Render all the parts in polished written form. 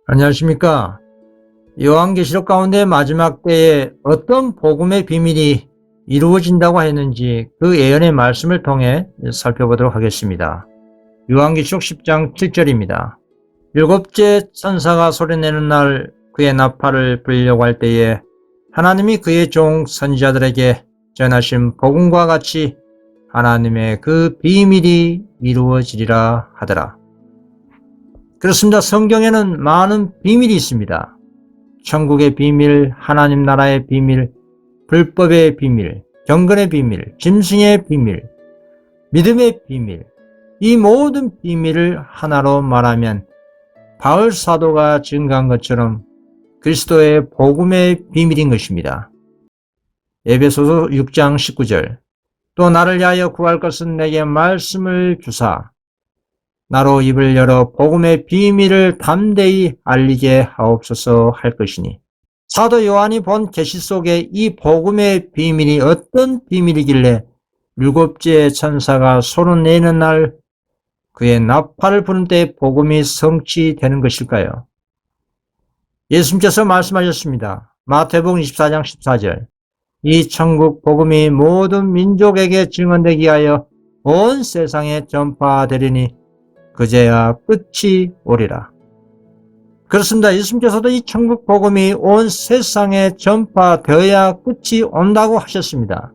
안녕하십니까. 요한계시록 가운데 마지막 때에 어떤 복음의 비밀이 이루어진다고 했는지 그 예언의 말씀을 통해 살펴보도록 하겠습니다. 요한계시록 10장 7절입니다. 일곱째 천사가 소리내는 날 그의 나팔을 불려고 할 때에 하나님이 그의 종 선지자들에게 전하신 복음과 같이 하나님의 그 비밀이 이루어지리라 하더라. 그렇습니다. 성경에는 많은 비밀이 있습니다. 천국의 비밀, 하나님 나라의 비밀, 불법의 비밀, 경건의 비밀, 짐승의 비밀, 믿음의 비밀, 이 모든 비밀을 하나로 말하면 바울 사도가 증거한 것처럼 그리스도의 복음의 비밀인 것입니다. 에베소서 6장 19절 또 나를 위하여 구할 것은 내게 말씀을 주사 나로 입을 열어 복음의 비밀을 담대히 알리게 하옵소서 할 것이니 사도 요한이 본 계시 속에 이 복음의 비밀이 어떤 비밀이길래 일곱째 천사가 소리 내는 날 그의 나팔을 부는 때 복음이 성취되는 것일까요? 예수님께서 말씀하셨습니다. 마태복음 24장 14절 이 천국 복음이 모든 민족에게 증언되기 위하여 온 세상에 전파되리니 그제야 끝이 오리라. 그렇습니다. 예수님께서도 이 천국 복음이 온 세상에 전파되어야 끝이 온다고 하셨습니다.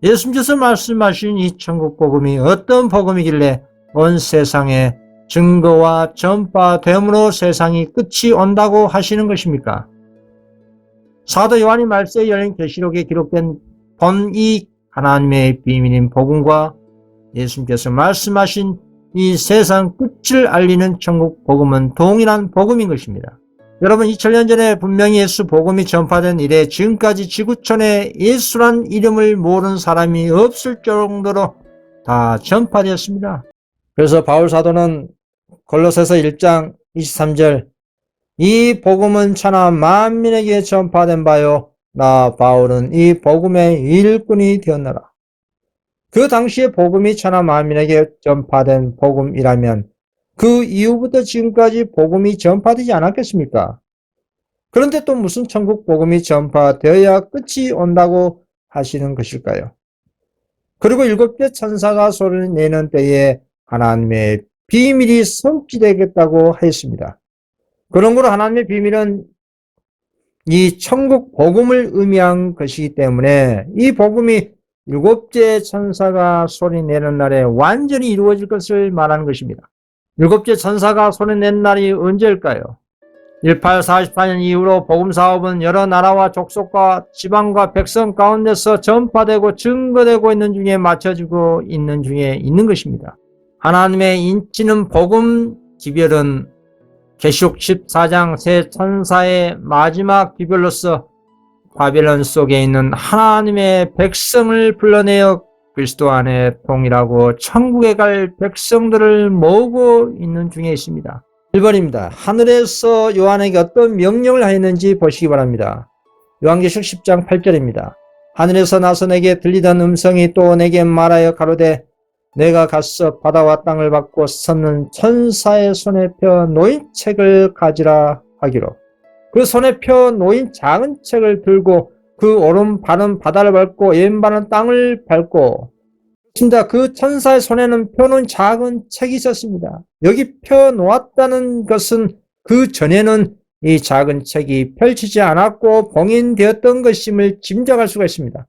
예수님께서 말씀하신 이 천국 복음이 어떤 복음이길래 온 세상에 증거와 전파됨으로 세상이 끝이 온다고 하시는 것입니까? 사도 요한이 말세에 열린 계시록에 기록된 본 이 하나님의 비밀인 복음과 예수님께서 말씀하신 이 세상 끝을 알리는 천국 복음은 동일한 복음인 것입니다. 여러분 2000년 전에 분명히 예수 복음이 전파된 이래 지금까지 지구촌에 예수란 이름을 모르는 사람이 없을 정도로 다 전파되었습니다. 그래서 바울 사도는 골로새서 1장 23절 이 복음은 천하 만민에게 전파된 바요 나 바울은 이 복음의 일꾼이 되었노라. 그 당시에 복음이 천하 만민에게 전파된 복음이라면 그 이후부터 지금까지 복음이 전파되지 않았겠습니까? 그런데 또 무슨 천국 복음이 전파되어야 끝이 온다고 하시는 것일까요? 그리고 일곱째 천사가 소리를 내는 때에 하나님의 비밀이 성취되겠다고 했습니다. 그런 거로 하나님의 비밀은 이 천국 복음을 의미한 것이기 때문에 이 복음이 일곱째 천사가 소리내는 날에 완전히 이루어질 것을 말하는 것입니다. 일곱째 천사가 소리낸 날이 언제일까요? 1844년 이후로 복음사업은 여러 나라와 족속과 지방과 백성 가운데서 전파되고 증거되고 있는 중에 맞춰지고 있는 중에 있는 것입니다. 하나님의 인치는 복음 기별은 계시록 14장 새 천사의 마지막 기별로서 바벨론 속에 있는 하나님의 백성을 불러내어 그리스도 안에 통일하고 천국에 갈 백성들을 모으고 있는 중에 있습니다. 1번입니다. 하늘에서 요한에게 어떤 명령을 하였는지 보시기 바랍니다. 요한계시록 10장 8절입니다. 하늘에서 나서 내게 들리던 음성이 또 내게 말하여 가로되 내가 가서 바다와 땅을 받고 섰는 천사의 손에 펴 놓인 책을 가지라 하기로 그 손에 펴 놓인 작은 책을 들고 그 오른발은 바다를 밟고 왼발은 땅을 밟고 그 천사의 손에는 펴놓은 작은 책이 있었습니다. 여기 펴놓았다는 것은 그 전에는 이 작은 책이 펼치지 않았고 봉인되었던 것임을 짐작할 수가 있습니다.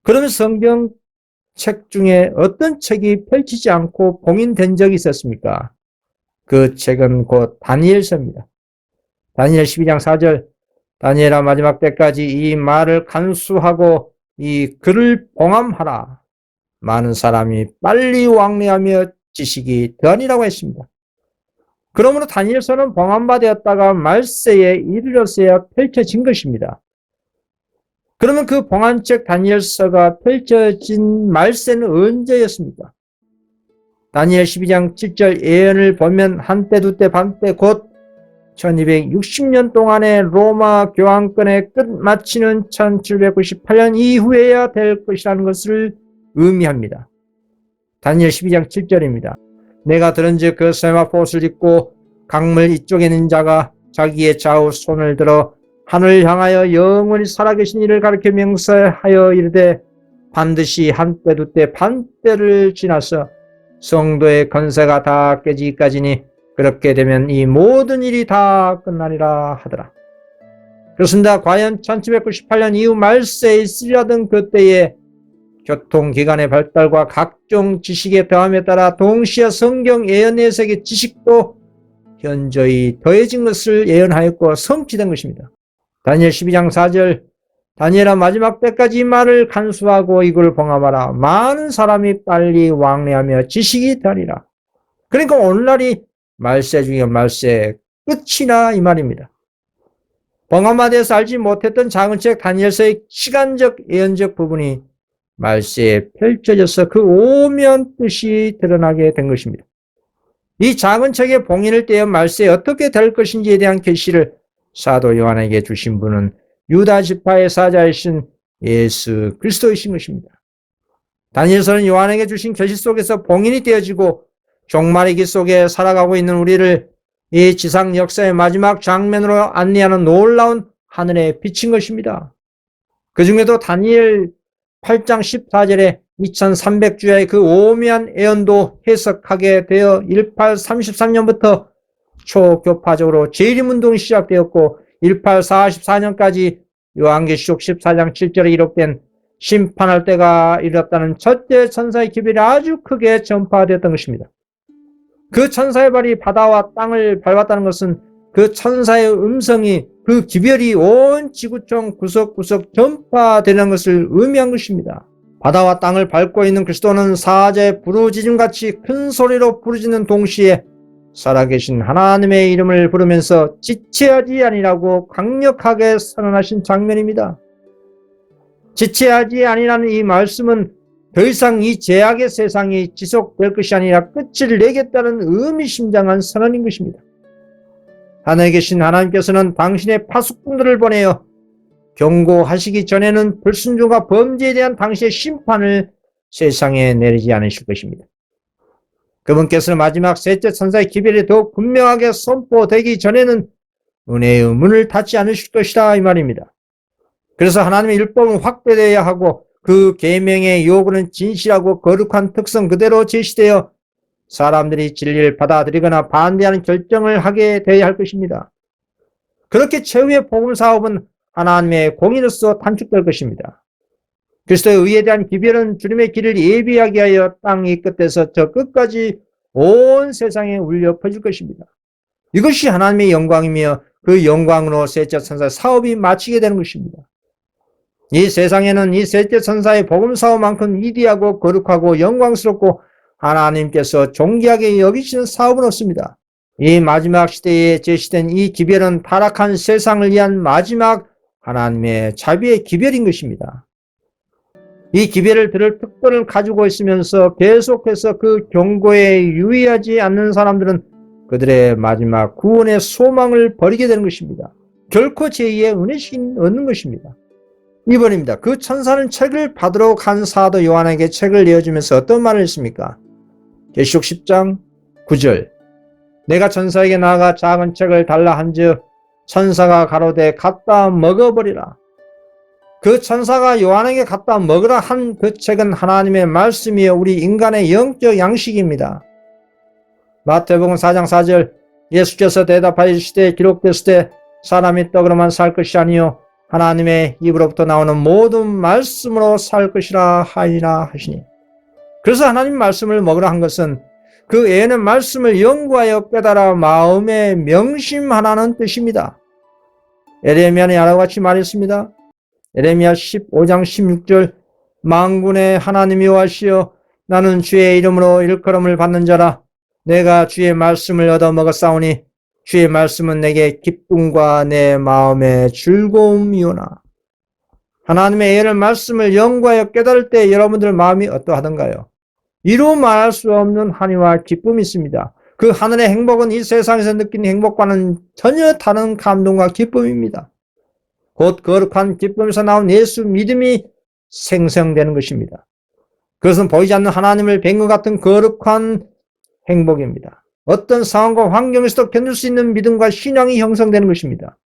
그러면 성경 책 중에 어떤 책이 펼치지 않고 봉인된 적이 있었습니까? 그 책은 곧 다니엘서입니다. 다니엘 12장 4절 다니엘아 마지막 때까지 이 말을 간수하고 이 글을 봉함하라. 많은 사람이 빨리 왕래하며 지식이 되니라고 했습니다. 그러므로 다니엘서는 봉함받았다가 말세에 이르렀어야 펼쳐진 것입니다. 그러면 그 봉한책 다니엘서가 펼쳐진 말세는 언제였습니까? 다니엘 12장 7절 예언을 보면 한때 두때 반때 곧 1260년 동안의 로마 교황권의 끝마치는 1798년 이후에야 될 것이라는 것을 의미합니다. 다니엘 12장 7절입니다. 내가 들은즉 그 세마포 옷을 입고 강물 이쪽에 있는 자가 자기의 좌우 손을 들어 하늘을 향하여 영원히 살아계신 이를 가리켜 명세하여 이르되 반드시 한때 두때 반때를 지나서 성도의 건세가 다 깨지기까지니 그렇게 되면 이 모든 일이 다 끝나리라 하더라. 그렇습니다. 과연 1798년 이후 말세에 있으려던 그때에 교통기관의 발달과 각종 지식의 더함에 따라 동시에 성경 예언 해석의 지식도 현저히 더해진 것을 예언하였고 성취된 것입니다. 다니엘 12장 4절 다니엘아 마지막 때까지 이 말을 간수하고 이걸 봉합하라. 많은 사람이 빨리 왕래하며 지식이 되리라. 그러니까 오늘날이 말세 중에 말세 끝이나 이 말입니다. 봉합화되어서 알지 못했던 작은 책 다니엘서의 시간적 예언적 부분이 말세에 펼쳐져서 그 오면 뜻이 드러나게 된 것입니다. 이 작은 책의 봉인을 떼어 말세에 어떻게 될 것인지에 대한 계시를 사도 요한에게 주신 분은 유다 지파의 사자이신 예수 그리스도이신 것입니다. 다니엘서는 요한에게 주신 계시 속에서 봉인이 되어지고 종말의 길 속에 살아가고 있는 우리를 이 지상 역사의 마지막 장면으로 안내하는 놀라운 하늘에 비친 것입니다. 그 중에도 다니엘 8장 14절에 2300주야의 그 오묘한 예언도 해석하게 되어 1833년부터 초교파적으로 재림운동이 시작되었고 1844년까지 요한계시록 14장 7절에 기록된 심판할 때가 이르렀다는 첫째 천사의 기별이 아주 크게 전파되었던 것입니다. 그 천사의 발이 바다와 땅을 밟았다는 것은 그 천사의 음성이 그 기별이 온 지구촌 구석구석 전파되는 것을 의미한 것입니다. 바다와 땅을 밟고 있는 그리스도는 사자의 부르짖음같이 큰 소리로 부르짖는 동시에 살아계신 하나님의 이름을 부르면서 지체하지 아니라고 강력하게 선언하신 장면입니다. 지체하지 아니라는 이 말씀은 더 이상 이 죄악의 세상이 지속될 것이 아니라 끝을 내겠다는 의미심장한 선언인 것입니다. 하늘에 계신 하나님께서는 당신의 파수꾼들을 보내어 경고하시기 전에는 불순종과 범죄에 대한 당시의 심판을 세상에 내리지 않으실 것입니다. 그분께서는 마지막 셋째 천사의 기별이 더욱 분명하게 선포되기 전에는 은혜의 문을 닫지 않으실 것이다 이 말입니다. 그래서 하나님의 율법은 확대되어야 하고 그 계명의 요구는 진실하고 거룩한 특성 그대로 제시되어 사람들이 진리를 받아들이거나 반대하는 결정을 하게 되어야 할 것입니다. 그렇게 최후의 복음 사업은 하나님의 공의로서 단축될 것입니다. 그리스도의 의에 대한 기별은 주님의 길을 예비하게 하여 땅 이 끝에서 저 끝까지 온 세상에 울려 퍼질 것입니다. 이것이 하나님의 영광이며 그 영광으로 셋째 천사의 사업이 마치게 되는 것입니다. 이 세상에는 이 셋째 천사의 복음 사업만큼 위대하고 거룩하고 영광스럽고 하나님께서 존귀하게 여기시는 사업은 없습니다. 이 마지막 시대에 제시된 이 기별은 타락한 세상을 위한 마지막 하나님의 자비의 기별인 것입니다. 이 기별을 들을 특권을 가지고 있으면서 계속해서 그 경고에 유의하지 않는 사람들은 그들의 마지막 구원의 소망을 버리게 되는 것입니다. 결코 제2의 은혜신 얻는 것입니다. 2번입니다. 그 천사는 책을 받으러 간 사도 요한에게 책을 내어주면서 어떤 말을 했습니까? 계시록 10장 9절 내가 천사에게 나아가 작은 책을 달라 한즉 천사가 가로되 갖다 먹어버리라. 그 천사가 요한에게 갖다 먹으라 한 그 책은 하나님의 말씀이요 우리 인간의 영적 양식입니다. 마태복음 4장 4절 예수께서 대답하시되 기록됐을 때 사람이 떡으로만 살 것이 아니요 하나님의 입으로부터 나오는 모든 말씀으로 살 것이라 하니라 하시니. 그래서 하나님 말씀을 먹으라 한 것은 그 예언의 말씀을 연구하여 깨달아 마음에 명심하라는 뜻입니다. 에레미야는 이와 같이 말했습니다. 에레미야 15장 16절 만군의 하나님 여호와시여 나는 주의 이름으로 일컬음을 받는 자라 내가 주의 말씀을 얻어 먹었사오니 주의 말씀은 내게 기쁨과 내 마음의 즐거움이오나. 하나님의 예언의 말씀을 연구하여 깨달을 때 여러분들 마음이 어떠하던가요? 이루 말할 수 없는 한이와 기쁨이 있습니다. 그 하늘의 행복은 이 세상에서 느끼는 행복과는 전혀 다른 감동과 기쁨입니다. 곧 거룩한 기쁨에서 나온 예수 믿음이 생성되는 것입니다. 그것은 보이지 않는 하나님을 뵌 것 같은 거룩한 행복입니다. 어떤 상황과 환경에서도 견딜 수 있는 믿음과 신앙이 형성되는 것입니다.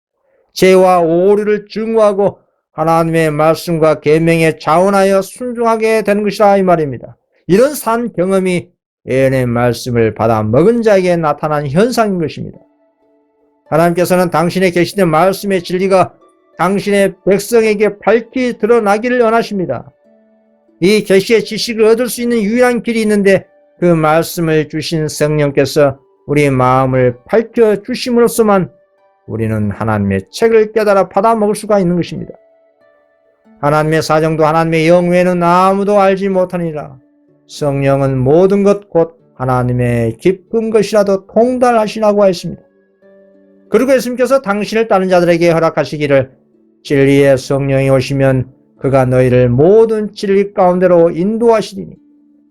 죄와 오류를 증오하고 하나님의 말씀과 계명에 자원하여 순종하게 되는 것이라 이 말입니다. 이런 산 경험이 예언의 말씀을 받아 먹은 자에게 나타난 현상인 것입니다. 하나님께서는 당신의 계시된 말씀의 진리가 당신의 백성에게 밝히 드러나기를 원하십니다. 이 계시의 지식을 얻을 수 있는 유일한 길이 있는데 그 말씀을 주신 성령께서 우리 마음을 밝혀 주심으로써만 우리는 하나님의 책을 깨달아 받아 먹을 수가 있는 것입니다. 하나님의 사정도 하나님의 영 외에는 아무도 알지 못하니라. 성령은 모든 것 곧 하나님의 깊은 것이라도 통달하시라고 하였습니다. 그리고 예수님께서 당신을 따른 자들에게 허락하시기를 진리의 성령이 오시면 그가 너희를 모든 진리 가운데로 인도하시리니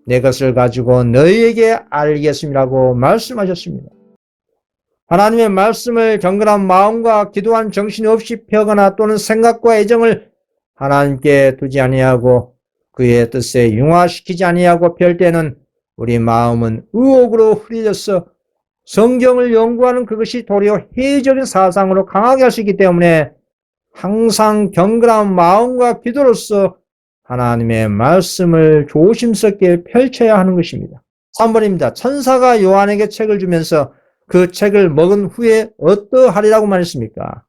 내 것을 가지고 너희에게 알겠음이라고 말씀하셨습니다. 하나님의 말씀을 경건한 마음과 기도한 정신이 없이 펴거나 또는 생각과 애정을 하나님께 두지 아니하고 그의 뜻에 융화시키지 아니하고 펼 때는 우리 마음은 의혹으로 흐려져서 성경을 연구하는 그것이 도리어 회의적인 사상으로 강하게 할 수 있기 때문에 항상 경건한 마음과 기도로서 하나님의 말씀을 조심스럽게 펼쳐야 하는 것입니다. 3번입니다. 천사가 요한에게 책을 주면서 그 책을 먹은 후에 어떠하리라고 말했습니까?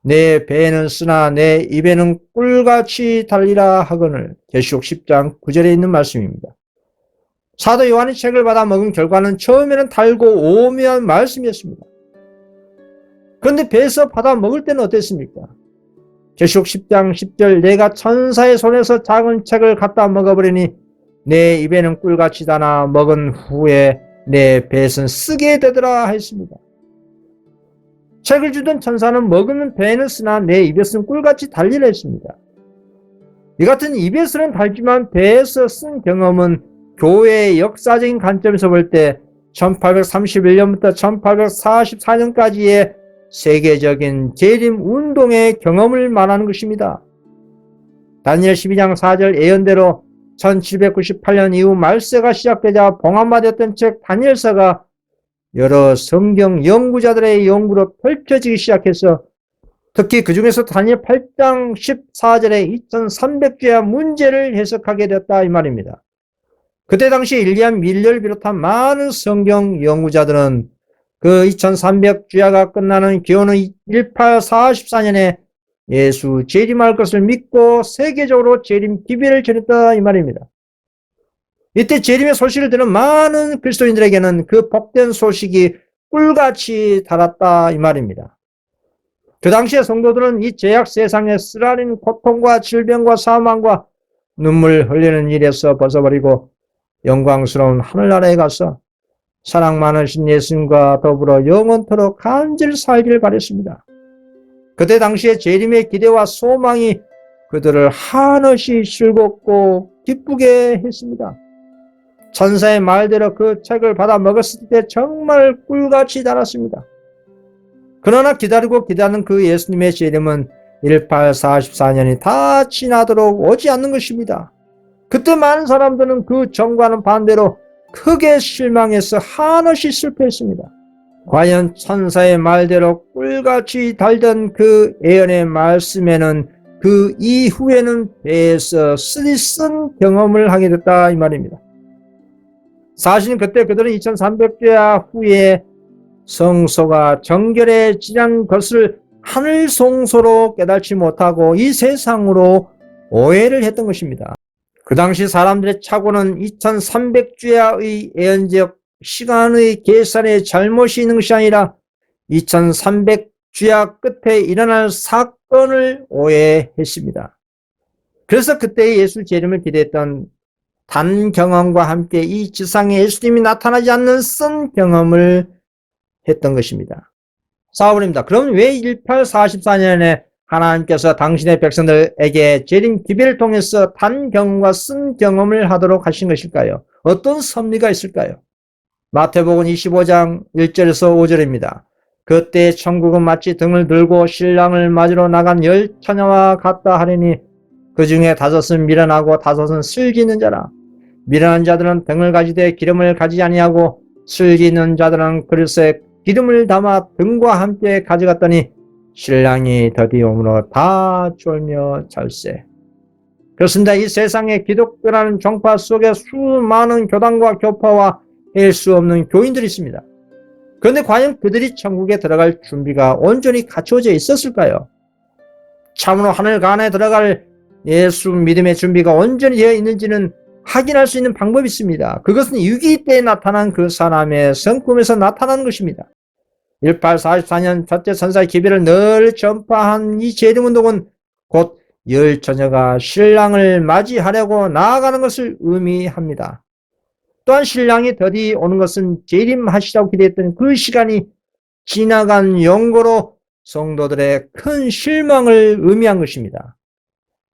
내 배에는 쓰나 내 입에는 꿀같이 달리라 하거늘. 계시록 10장 9절에 있는 말씀입니다. 사도 요한이 책을 받아 먹은 결과는 처음에는 달고 오묘한 말씀이었습니다. 그런데 배에서 받아 먹을 때는 어땠습니까? 계시록 10장 10절 내가 천사의 손에서 작은 책을 갖다 먹어버리니 내 입에는 꿀같이 달아 먹은 후에 내 배에서는 쓰게 되더라 했습니다. 책을 주던 천사는 먹으면 배에는 쓰나 내 입에서는 꿀같이 달리라 했습니다. 이 같은 입에서는 달지만 배에서 쓴 경험은 교회의 역사적인 관점에서 볼 때 1831년부터 1844년까지의 세계적인 재림 운동의 경험을 말하는 것입니다. 다니엘 12장 4절 예언대로 1798년 이후 말세가 시작되자 봉합화되었던 책 다니엘서가 여러 성경 연구자들의 연구로 펼쳐지기 시작해서 특히 그 중에서 다니엘 8장 14절의 2300주야 문제를 해석하게 되었다 이 말입니다. 그때 당시 일리안 밀러를 비롯한 많은 성경 연구자들은 그 2300주야가 끝나는 기원의 1844년에 예수 재림할 것을 믿고 세계적으로 재림 기별을 전했다 이 말입니다. 이때 재림의 소식을 들은 많은 그리스도인들에게는 그 복된 소식이 꿀같이 달았다 이 말입니다. 그 당시의 성도들은 이 죄악 세상의 쓰라린 고통과 질병과 사망과 눈물 흘리는 일에서 벗어버리고 영광스러운 하늘나라에 가서 사랑 많으신 예수님과 더불어 영원토록 간절히 살기를 바랬습니다. 그때 당시의 재림의 기대와 소망이 그들을 한없이 즐겁고 기쁘게 했습니다. 천사의 말대로 그 책을 받아 먹었을 때 정말 꿀같이 달았습니다. 그러나 기다리고 기다리는 그 예수님의 재림은 1844년이 다 지나도록 오지 않는 것입니다. 그때 많은 사람들은 그 전과는 반대로 크게 실망해서 한없이 슬퍼했습니다. 과연 천사의 말대로 꿀같이 달던 그 예언의 말씀에는 그 이후에는 배에서 쓴 경험을 하게 됐다 이 말입니다. 사실은 그때 그들은 2300주야 후에 성소가 정결해지는 것을 하늘 성소로 깨닫지 못하고 이 세상으로 오해를 했던 것입니다. 그 당시 사람들의 착오는 2300주야의 예언적 시간의 계산에 잘못이 있는 것이 아니라 2300주야 끝에 일어날 사건을 오해했습니다. 그래서 그때 예수 재림을 기대했던 단 경험과 함께 이 지상에 예수님이 나타나지 않는 쓴 경험을 했던 것입니다. 4번입니다. 그럼 왜 1844년에 하나님께서 당신의 백성들에게 재림 기별을 통해서 단 경험과 쓴 경험을 하도록 하신 것일까요? 어떤 섭리가 있을까요? 마태복음 25장 1절에서 5절입니다. 그때 천국은 마치 등을 들고 신랑을 맞으러 나간 10처녀와 같다 하리니 그 중에 5은 미련하고 5은 슬기 있는 자라. 미련한 자들은 등을 가지되 기름을 가지지 아니하고 슬기는 자들은 그릇에 기름을 담아 등과 함께 가져갔더니 신랑이 더디오므로 다 졸며 잘세. 그렇습니다. 이 세상의 기독교라는 종파 속에 수많은 교단과 교파와 할 수 없는 교인들이 있습니다. 그런데 과연 그들이 천국에 들어갈 준비가 온전히 갖춰져 있었을까요? 참으로 하늘간에 들어갈 예수 믿음의 준비가 온전히 되어 있는지는 확인할 수 있는 방법이 있습니다. 그것은 위기 때 나타난 그 사람의 성품에서 나타난 것입니다. 1844년 첫째 선사의 기별을 늘 전파한 이 재림운동은 곧 열 처녀가 신랑을 맞이하려고 나아가는 것을 의미합니다. 또한 신랑이 더디 오는 것은 재림하시라고 기대했던 그 시간이 지나간 용고로 성도들의 큰 실망을 의미한 것입니다.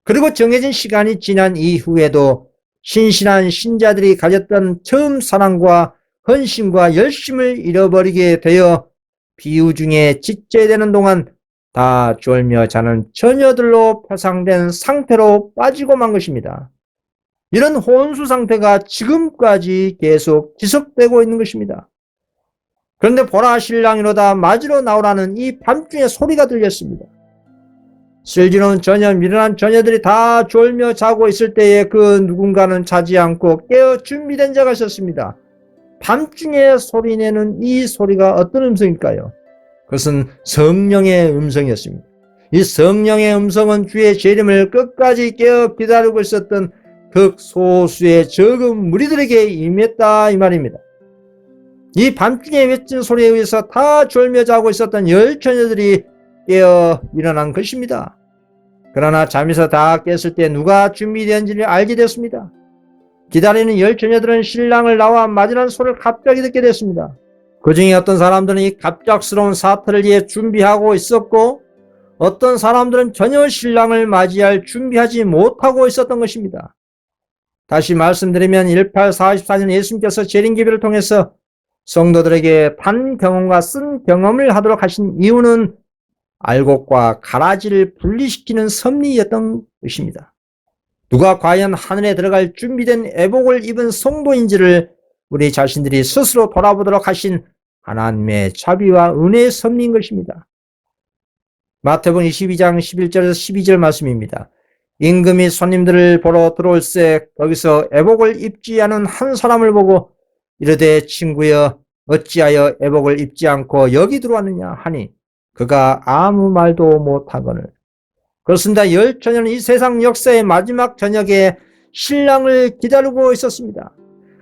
그리고 정해진 시간이 지난 이후에도 신실한 신자들이 가졌던 처음 사랑과 헌신과 열심을 잃어버리게 되어 비유 중에 지체되는 동안 다 졸며 자는 처녀들로 표상된 상태로 빠지고 만 것입니다. 이런 혼수 상태가 지금까지 계속 지속되고 있는 것입니다. 그런데 보라 신랑이로다 맞으러 나오라는 이 밤중에 소리가 들렸습니다. 슬기로운 처녀, 미련한 처녀들이 다 졸며 자고 있을 때에 그 누군가는 자지 않고 깨어 준비된 자가 있었습니다. 밤중에 소리내는 이 소리가 어떤 음성일까요? 그것은 성령의 음성이었습니다. 이 성령의 음성은 주의 재림을 끝까지 깨어 기다리고 있었던 극소수의 적은 무리들에게 임했다 이 말입니다. 이 밤중에 외친 소리에 의해서 다 졸며 자고 있었던 열 처녀들이 깨어 일어난 것입니다. 그러나 잠에서 다 깼을 때 누가 준비되었는지를 알게 됐습니다. 기다리는 열 처녀들은 신랑을 나와 맞이라는 소리를 갑자기 듣게 됐습니다. 그 중에 어떤 사람들은 이 갑작스러운 사태를 위해 준비하고 있었고 어떤 사람들은 전혀 신랑을 맞이할 준비하지 못하고 있었던 것입니다. 다시 말씀드리면 1844년 예수님께서 재림기별을 통해서 성도들에게 단 경험과 쓴 경험을 하도록 하신 이유는 알곡과 가라지를 분리시키는 섭리였던 것입니다. 누가 과연 하늘에 들어갈 준비된 애복을 입은 성도인지를 우리 자신들이 스스로 돌아보도록 하신 하나님의 자비와 은혜의 섭리인 것입니다. 마태복음 22장 11절에서 12절 말씀입니다. 임금이 손님들을 보러 들어올새 거기서 애복을 입지 않은 한 사람을 보고 이르되 친구여 어찌하여 애복을 입지 않고 여기 들어왔느냐 하니 그가 아무 말도 못하거늘. 그렇습니다. 열 처녀는 이 세상 역사의 마지막 저녁에 신랑을 기다리고 있었습니다.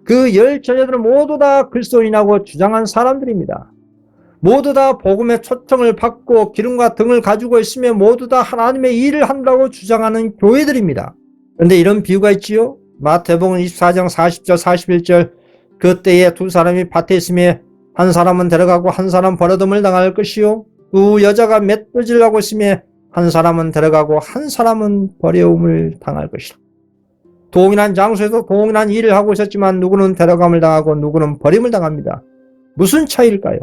그 열 처녀들은 모두 다 그리스도인이라고 주장한 사람들입니다. 모두 다 복음의 초청을 받고 기름과 등을 가지고 있으며 모두 다 하나님의 일을 한다고 주장하는 교회들입니다. 그런데 이런 비유가 있지요. 마태복음 24장 40절 41절 그때에 두 사람이 밭에 있으며 한 사람은 데려가고 한 사람은 버려둠을 당할 것이요 두 여자가 맷돌질을 하고 있으며 한 사람은 데려가고 한 사람은 버려움을 당할 것이다. 동일한 장소에서 동일한 일을 하고 있었지만 누구는 데려감을 당하고 누구는 버림을 당합니다. 무슨 차이일까요?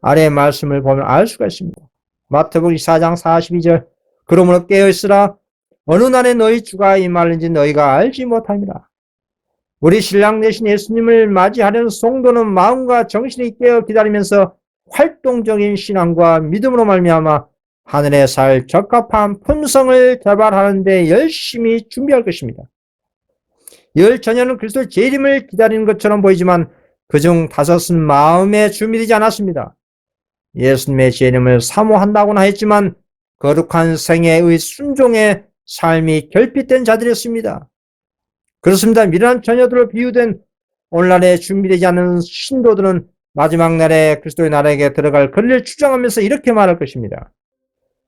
아래의 말씀을 보면 알 수가 있습니다. 마태복음 24장 42절 그러므로 깨어있으라 어느 날에 너희 주가 임하는지 너희가 알지 못함이라. 우리 신랑 되신 예수님을 맞이하려는 성도는 마음과 정신이 깨어 기다리면서 활동적인 신앙과 믿음으로 말미암아 하늘에 살 적합한 품성을 개발하는 데 열심히 준비할 것입니다. 열 처녀는 그리스도의 재림을 기다리는 것처럼 보이지만 그중 다섯은 마음에 준비되지 않았습니다. 예수님의 재림을 사모한다고나 했지만 거룩한 생애의 순종의 삶이 결핍된 자들이었습니다. 그렇습니다. 미련한 처녀들로 비유된 오늘날에 준비되지 않은 신도들은 마지막 날에 그리스도의 나라에게 들어갈 거리를 추정하면서 이렇게 말할 것입니다.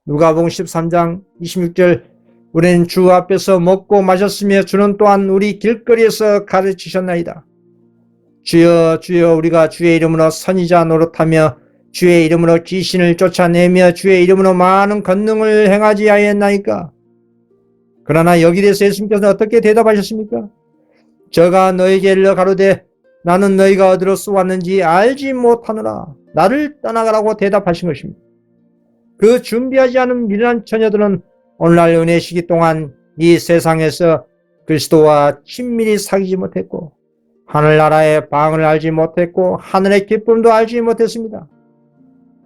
누가복음 13장 26절 우리는 주 앞에서 먹고 마셨으며 주는 또한 우리 길거리에서 가르치셨나이다. 주여 주여 우리가 주의 이름으로 선지자 노릇하며 주의 이름으로 귀신을 쫓아내며 주의 이름으로 많은 권능을 행하지 아니했나이까. 그러나 여기 대해서 예수님께서는 어떻게 대답하셨습니까? 저가 너에게 일러 가로되 나는 너희가 어디로서 왔는지 알지 못하노라. 나를 떠나가라고 대답하신 것입니다. 그 준비하지 않은 미련한 처녀들은 오늘날 은혜 시기 동안 이 세상에서 그리스도와 친밀히 사귀지 못했고 하늘나라의 방을 알지 못했고 하늘의 기쁨도 알지 못했습니다.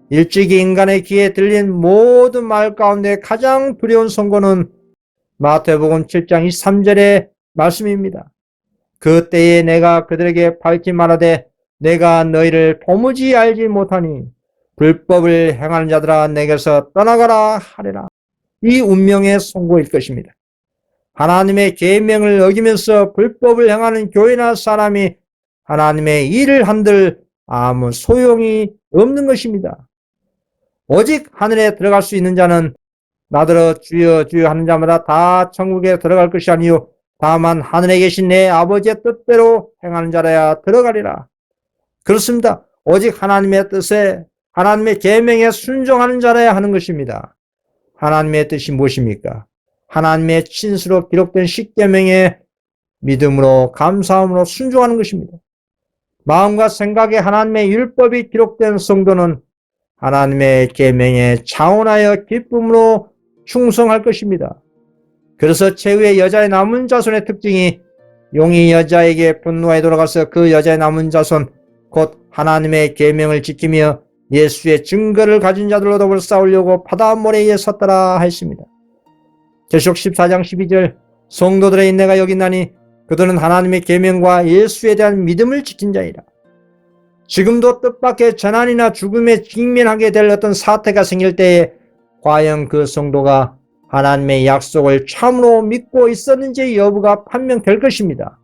일찍이 인간의 귀에 들린 모든 말 가운데 가장 두려운 선고는 마태복음 7장 23절의 말씀입니다. 그때에 내가 그들에게 밝히 말하되 내가 너희를 도무지 알지 못하니 불법을 행하는 자들아 내게서 떠나가라 하리라. 이 운명의 선고일 것입니다. 하나님의 계명을 어기면서 불법을 행하는 교회나 사람이 하나님의 일을 한들 아무 소용이 없는 것입니다. 오직 하늘에 들어갈 수 있는 자는 나더러 주여 주여 하는 자마다 다 천국에 들어갈 것이 아니요 다만 하늘에 계신 내 아버지의 뜻대로 행하는 자라야 들어가리라. 그렇습니다. 오직 하나님의 뜻에 하나님의 계명에 순종하는 자라야 하는 것입니다. 하나님의 뜻이 무엇입니까? 하나님의 친수로 기록된 십계명에 믿음으로 감사함으로 순종하는 것입니다. 마음과 생각에 하나님의 율법이 기록된 성도는 하나님의 계명에 자원하여 기쁨으로 충성할 것입니다. 그래서 최후의 여자의 남은 자손의 특징이 용이 여자에게 분노하여 돌아가서 그 여자의 남은 자손 곧 하나님의 계명을 지키며 예수의 증거를 가진 자들로 더불어 싸우려고 바다 모래에 섰더라 했습니다. 계시록 14장 12절 성도들의 인내가 여기 있나니 그들은 하나님의 계명과 예수에 대한 믿음을 지킨 자이라. 지금도 뜻밖의 재난이나 죽음에 직면하게 될 어떤 사태가 생길 때에 과연 그 성도가 하나님의 약속을 참으로 믿고 있었는지 여부가 판명될 것입니다.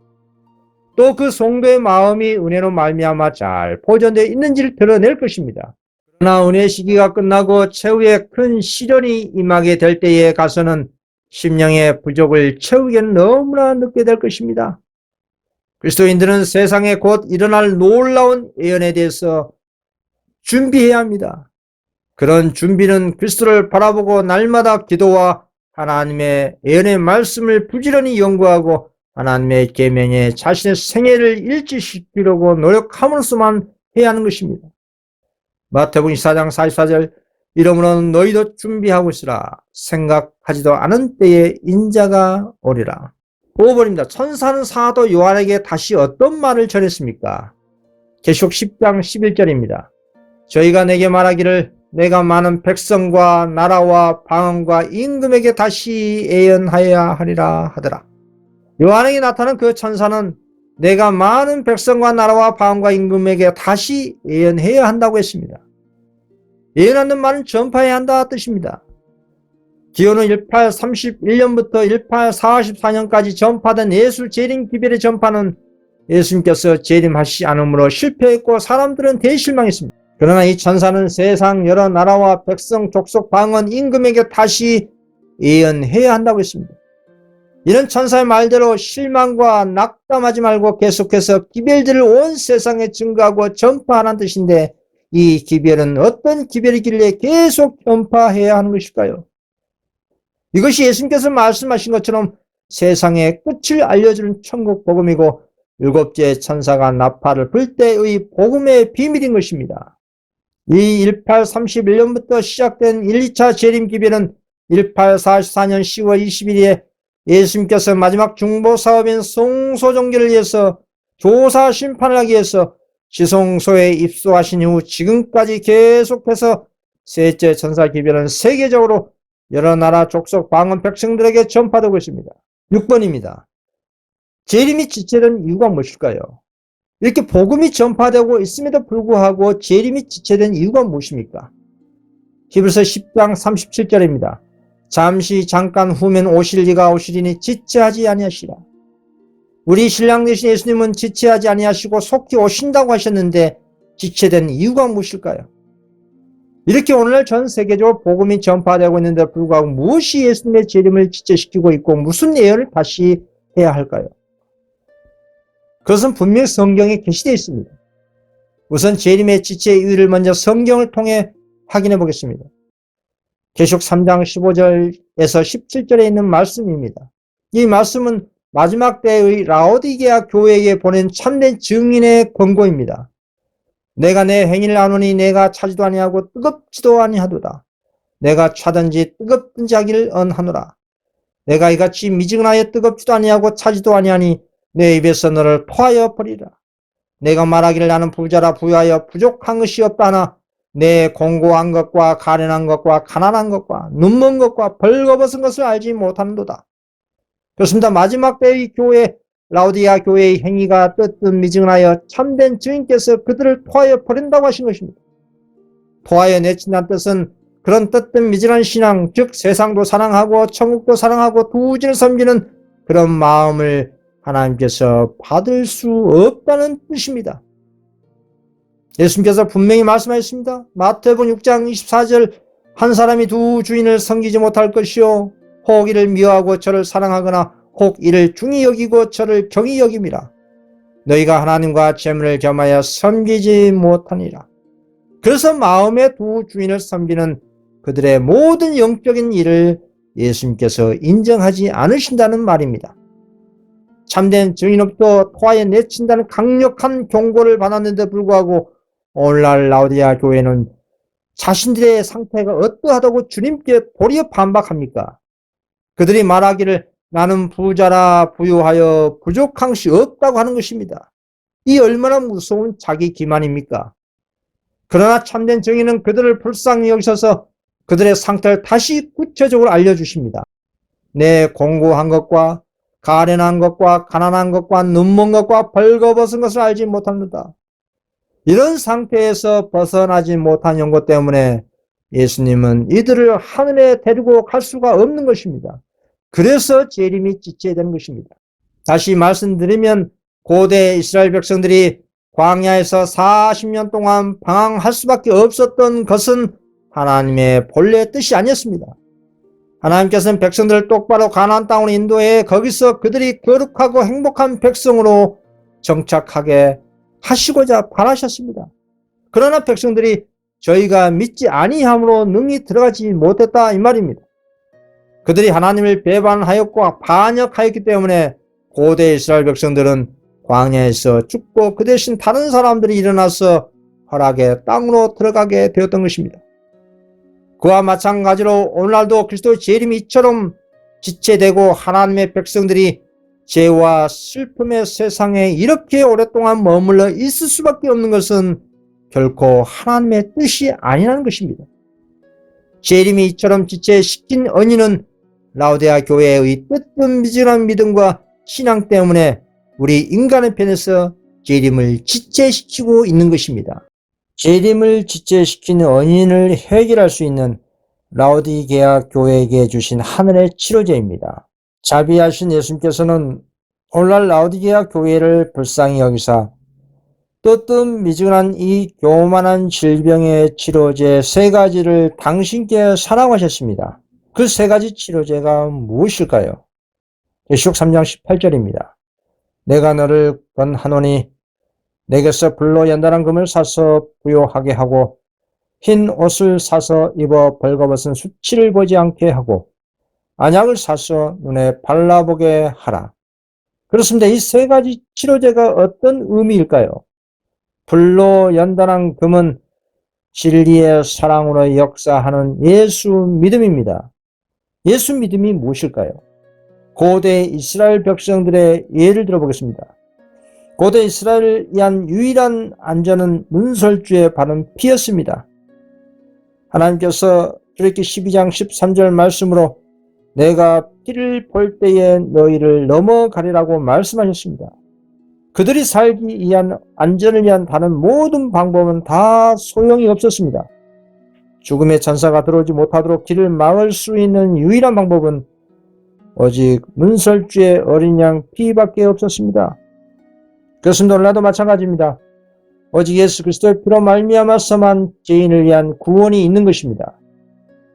또 그 성도의 마음이 은혜로 말미암아 잘 보존되어 있는지를 드러낼 것입니다. 그러나 은혜의 시기가 끝나고 최후의 큰 시련이 임하게 될 때에 가서는 심령의 부족을 채우기에는 너무나 늦게 될 것입니다. 그리스도인들은 세상에 곧 일어날 놀라운 예언에 대해서 준비해야 합니다. 그런 준비는 그리스도를 바라보고 날마다 기도와 하나님의 예언의 말씀을 부지런히 연구하고 하나님의 계명에 자신의 생애를 일치시키려고 노력함으로써만 해야 하는 것입니다. 마태복음 24장 44절 이러므로 너희도 준비하고 있으라. 생각하지도 않은 때에 인자가 오리라. 5번입니다. 천사는 사도 요한에게 다시 어떤 말을 전했습니까? 계시록 10장 11절입니다. 저희가 내게 말하기를 내가 많은 백성과 나라와 방언과 임금에게 다시 예언하여야 하리라 하더라. 요한에게 나타난 그 천사는 내가 많은 백성과 나라와 방언과 임금에게 다시 예언해야 한다고 했습니다. 예언하는 말은 전파해야 한다 뜻입니다. 기원은 1831년부터 1844년까지 전파된 예수 재림 기별의 전파는 예수님께서 재림하시지 않으므로 실패했고 사람들은 대실망했습니다. 그러나 이 천사는 세상 여러 나라와 백성, 족속, 방언, 임금에게 다시 예언해야 한다고 했습니다. 이런 천사의 말대로 실망과 낙담하지 말고 계속해서 기별들을 온 세상에 증거하고 전파하라는 뜻인데 이 기별은 어떤 기별이길래 계속 전파해야 하는 것일까요? 이것이 예수님께서 말씀하신 것처럼 세상의 끝을 알려주는 천국 복음이고 일곱째 천사가 나팔을 불 때의 복음의 비밀인 것입니다. 이 1831년부터 시작된 1, 2차 재림 기별은 1844년 10월 20일에 예수님께서 마지막 중보사업인 성소종기를 위해서 조사 심판을 하기 위해서 지성소에 입소하신 이후 지금까지 계속해서 셋째 천사 기별은 세계적으로 여러 나라 족속 방언 백성들에게 전파되고 있습니다. 6번입니다. 재림이 지체된 이유가 무엇일까요? 이렇게 복음이 전파되고 있음에도 불구하고 재림이 지체된 이유가 무엇입니까? 히브리서 10장 37절입니다. 잠시 잠깐 후면 오실 이가 오시리니 지체하지 아니하시라. 우리 신랑 되신 예수님은 지체하지 아니하시고 속히 오신다고 하셨는데 지체된 이유가 무엇일까요? 이렇게 오늘날 전 세계적으로 복음이 전파되고 있는데 불구하고 무엇이 예수님의 재림을 지체시키고 있고 무슨 예언을 다시 해야 할까요? 그것은 분명히 성경에 게시되어 있습니다. 우선 재림의 지체의 이유를 먼저 성경을 통해 확인해 보겠습니다. 계시록 3장 15절에서 17절에 있는 말씀입니다. 이 말씀은 마지막 때의 라오디게아 교회에게 보낸 참된 증인의 권고입니다. 내가 내 행위를 아노니 내가 차지도 아니하고 뜨겁지도 아니하도다. 내가 차든지 뜨겁든지 하기를 언하노라. 내가 이같이 미지근하여 뜨겁지도 아니하고 차지도 아니하니 내 입에서 너를 토하여 버리라. 내가 말하기를 나는 부자라 부유하여 부족한 것이 없다 하나 내 공고한 것과 가련한 것과 가난한 것과 눈먼 것과 벌거벗은 것을 알지 못하는도다. 그렇습니다. 마지막 때의 교회 라오디아 교회의 행위가 뜨뜻미지근하여 참된 증인께서 그들을 토하여 버린다고 하신 것입니다. 토하여 내친다는 뜻은 그런 뜨뜻미지근한 신앙, 즉 세상도 사랑하고 천국도 사랑하고 두지를 섬기는 그런 마음을 하나님께서 받을 수 없다는 뜻입니다. 예수님께서 분명히 말씀하셨습니다. 마태복음 6장 24절 한 사람이 두 주인을 섬기지 못할 것이요 혹 이를 미워하고 저를 사랑하거나 혹 이를 중히 여기고 저를 경히 여김이라. 너희가 하나님과 재물을 겸하여 섬기지 못하니라. 그래서 마음의 두 주인을 섬기는 그들의 모든 영적인 일을 예수님께서 인정하지 않으신다는 말입니다. 참된 증인으로부터 토하여 내친다는 강력한 경고를 받았는데 불구하고 오늘날 라오디아 교회는 자신들의 상태가 어떠하다고 주님께 도리어 반박합니까? 그들이 말하기를 나는 부자라 부유하여 부족한 것이 없다고 하는 것입니다. 이 얼마나 무서운 자기 기만입니까? 그러나 참된 증인은 그들을 불쌍히 여기셔서 그들의 상태를 다시 구체적으로 알려주십니다. 내 공고한 것과 가련한 것과 가난한 것과 눈먼 것과 벌거벗은 것을 알지 못합니다. 이런 상태에서 벗어나지 못한 연고 때문에 예수님은 이들을 하늘에 데리고 갈 수가 없는 것입니다. 그래서 재림이 지체해야 되는 것입니다. 다시 말씀드리면 고대 이스라엘 백성들이 광야에서 40년 동안 방황할 수밖에 없었던 것은 하나님의 본래 뜻이 아니었습니다. 하나님께서는 백성들을 똑바로 가나안 땅으로 인도해 거기서 그들이 거룩하고 행복한 백성으로 정착하게 하시고자 바라셨습니다. 그러나 백성들이 저희가 믿지 아니함으로 능히 들어가지 못했다 이 말입니다. 그들이 하나님을 배반하였고 반역하였기 때문에 고대 이스라엘 백성들은 광야에서 죽고 그 대신 다른 사람들이 일어나서 허락의 땅으로 들어가게 되었던 것입니다. 그와 마찬가지로 오늘날도 그리스도의 재림이 이처럼 지체되고 하나님의 백성들이 죄와 슬픔의 세상에 이렇게 오랫동안 머물러 있을 수밖에 없는 것은 결코 하나님의 뜻이 아니라는 것입니다. 재림이 이처럼 지체시킨 원인은 라오디아 교회의 뜨뜻미지근한 믿음과 신앙 때문에 우리 인간의 편에서 재림을 지체시키고 있는 것입니다. 재림을 지체시키는 원인을 해결할 수 있는 라오디게아 교회에게 주신 하늘의 치료제입니다. 자비하신 예수님께서는 오늘날 라오디게아 교회를 불쌍히 여기사 뜨뜻미지근한 이 교만한 질병의 치료제 3가지를 당신께 사랑하셨습니다. 그 3가지 치료제가 무엇일까요? 계시록 3장 18절입니다. 내가 너를 권하노니 내게서 불로 연단한 금을 사서 부요하게 하고 흰 옷을 사서 입어 벌거벗은 수치를 보지 않게 하고 안약을 사서 눈에 발라보게 하라. 그렇습니다. 이 3가지 치료제가 어떤 의미일까요? 불로 연단한 금은 진리의 사랑으로 역사하는 예수 믿음입니다. 예수 믿음이 무엇일까요? 고대 이스라엘 백성들의 예를 들어보겠습니다. 고대 이스라엘을 위한 유일한 안전은 문설주에 바른 피였습니다. 하나님께서 출애굽기 12장 13절 말씀으로 내가 피를 볼 때에 너희를 넘어가리라고 말씀하셨습니다. 그들이 살기 위한 안전을 위한 다른 모든 방법은 다 소용이 없었습니다. 죽음의 천사가 들어오지 못하도록 길을 막을 수 있는 유일한 방법은 오직 문설주의 어린 양 피밖에 없었습니다. 그렇습니다. 오늘날도 마찬가지입니다. 오직 예수 그리스도의 피로 말미암아서만 죄인을 위한 구원이 있는 것입니다.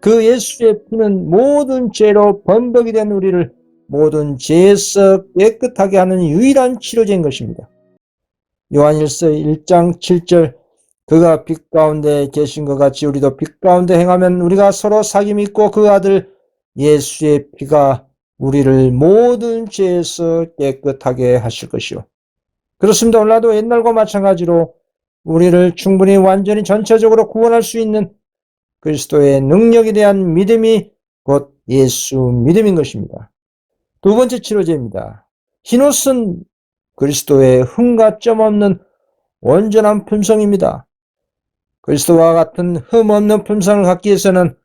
그 예수의 피는 모든 죄로 범벅이 된 우리를 모든 죄에서 깨끗하게 하는 유일한 치료제인 것입니다. 요한일서 1장 7절 그가 빛 가운데 계신 것 같이 우리도 빛 가운데 행하면 우리가 서로 사귐이 있고 그 아들 예수의 피가 우리를 모든 죄에서 깨끗하게 하실 것이요. 그렇습니다. 오늘날도 옛날과 마찬가지로 우리를 충분히 완전히 전체적으로 구원할 수 있는 그리스도의 능력에 대한 믿음이 곧 예수 믿음인 것입니다. 2번째 치료제입니다. 흰옷은 그리스도의 흠과 점 없는 온전한 품성입니다. 그리스도와 같은 흠 없는 품성을 갖기 위해서는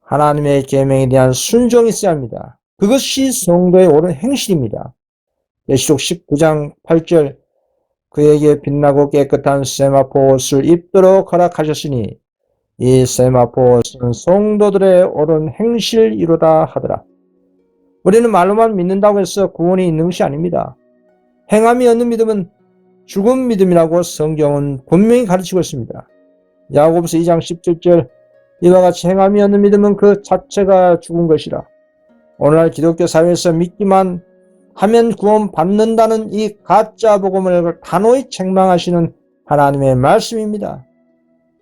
하나님의 계명에 대한 순종이 있어야 합니다. 그것이 성도의 옳은 행실입니다. 계시록 19장 8절 그에게 빛나고 깨끗한 세마포 옷을 입도록 허락하셨으니 이 세마포 옷은 성도들의 옳은 행실이로다 하더라. 우리는 말로만 믿는다고 해서 구원이 있는 것이 아닙니다. 행함이 없는 믿음은 죽은 믿음이라고 성경은 분명히 가르치고 있습니다. 야고보서 2장 17절 이와 같이 행함이 없는 믿음은 그 자체가 죽은 것이라. 오늘날 기독교 사회에서 믿기만 하면 구원받는다는 이 가짜 복음을 단호히 책망하시는 하나님의 말씀입니다.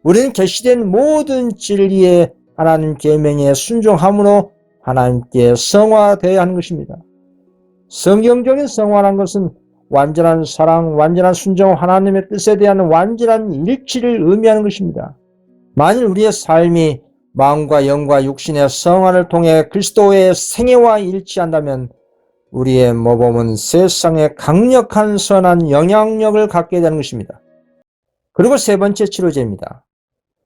우리는 계시된 모든 진리에 하나님 계명에 순종함으로 하나님께 성화되어야 하는 것입니다. 성경적인 성화라는 것은 완전한 사랑, 완전한 순종, 하나님의 뜻에 대한 완전한 일치를 의미하는 것입니다. 만일 우리의 삶이 마음과 영과 육신의 성화를 통해 그리스도의 생애와 일치한다면 우리의 모범은 세상에 강력한 선한 영향력을 갖게 되는 것입니다. 그리고 세 번째 치료제입니다.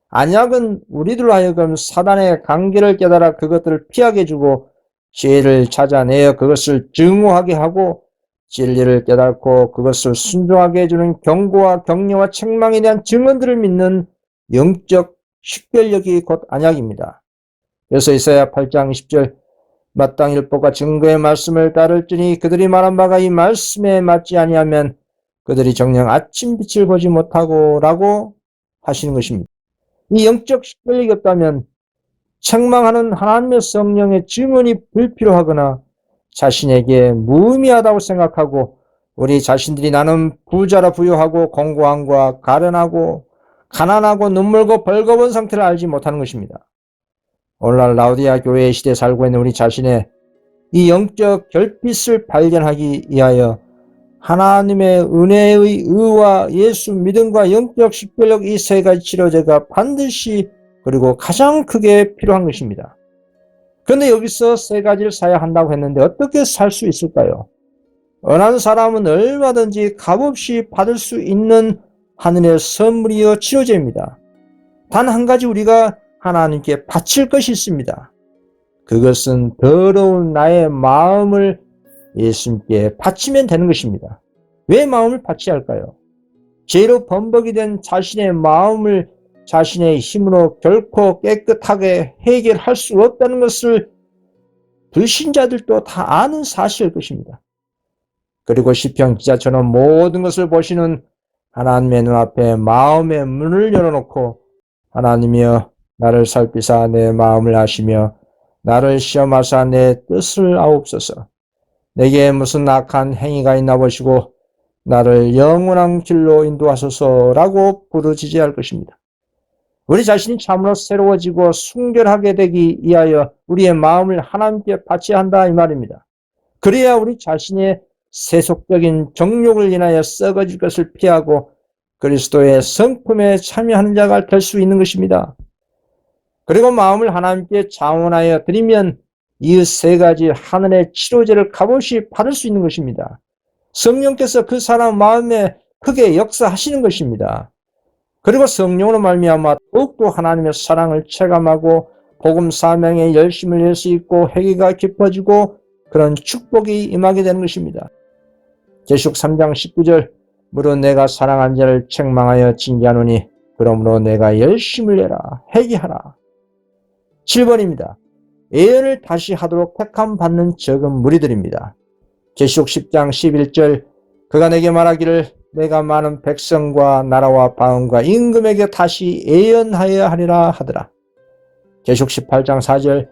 안약은 우리들로 하여금 사단의 관계를 깨달아 그것들을 피하게 해주고 죄를 찾아내어 그것을 증오하게 하고 진리를 깨닫고 그것을 순종하게 해주는 경고와 격려와 책망에 대한 증언들을 믿는 영적 식별력이 곧 안약입니다. 그래서 이사야 8장 10절 마땅 율법과 증거의 말씀을 따를지니 그들이 말한 바가 이 말씀에 맞지 아니하면 그들이 정녕 아침 빛을 보지 못하고 라고 하시는 것입니다. 이 영적 식별력이 없다면 책망하는 하나님의 성령의 증언이 불필요하거나 자신에게 무의미하다고 생각하고 우리 자신들이 나는 부자라 부유하고 공고함과 가련하고 가난하고 눈물고 벌거벗은 상태를 알지 못하는 것입니다. 오늘날 라오디아 교회의 시대에 살고 있는 우리 자신의 이 영적 결핍을 발견하기 위하여 하나님의 은혜의 의와 예수 믿음과 영적 식별력 이 세 가지 치료제가 반드시 그리고 가장 크게 필요한 것입니다. 그런데 여기서 세 가지를 사야 한다고 했는데 어떻게 살 수 있을까요? 어느 사람은 얼마든지 값없이 받을 수 있는 하늘의 선물이여 치료제입니다. 단 한 가지 우리가 하나님께 바칠 것이 있습니다. 그것은 더러운 나의 마음을 예수님께 바치면 되는 것입니다. 왜 마음을 바쳐야 할까요? 죄로 범벅이 된 자신의 마음을 자신의 힘으로 결코 깨끗하게 해결할 수 없다는 것을 불신자들도 다 아는 사실일 것입니다. 그리고 시편 기자처럼 모든 것을 보시는 하나님의 눈앞에 마음의 문을 열어놓고 하나님이여 나를 살피사 내 마음을 아시며 나를 시험하사 내 뜻을 아옵소서. 내게 무슨 악한 행위가 있나 보시고 나를 영원한 길로 인도하소서라고 부르짖어야 할 것입니다. 우리 자신이 참으로 새로워지고 순결하게 되기 위하여 우리의 마음을 하나님께 바쳐야 한다 이 말입니다. 그래야 우리 자신의 세속적인 정욕을 인하여 썩어질 것을 피하고 그리스도의 성품에 참여하는 자가 될 수 있는 것입니다. 그리고 마음을 하나님께 자원하여 드리면 이 세 가지 하늘의 치료제를 값없이 받을 수 있는 것입니다. 성령께서 그 사람 마음에 크게 역사하시는 것입니다. 그리고 성령으로 말미암아 더욱더 하나님의 사랑을 체감하고 복음 사명에 열심을 낼 수 있고 회개가 깊어지고 그런 축복이 임하게 되는 것입니다. 계시록 3장 19절 물론 내가 사랑한 자를 책망하여 징계하노니 그러므로 내가 열심을 내라 회개하라. 7번입니다. 예언을 다시 하도록 택함 받는 적은 무리들입니다. 계시록 10장 11절 그가 내게 말하기를 내가 많은 백성과 나라와 방언과 임금에게 다시 예언하여야 하리라 하더라. 계시록 18장 4절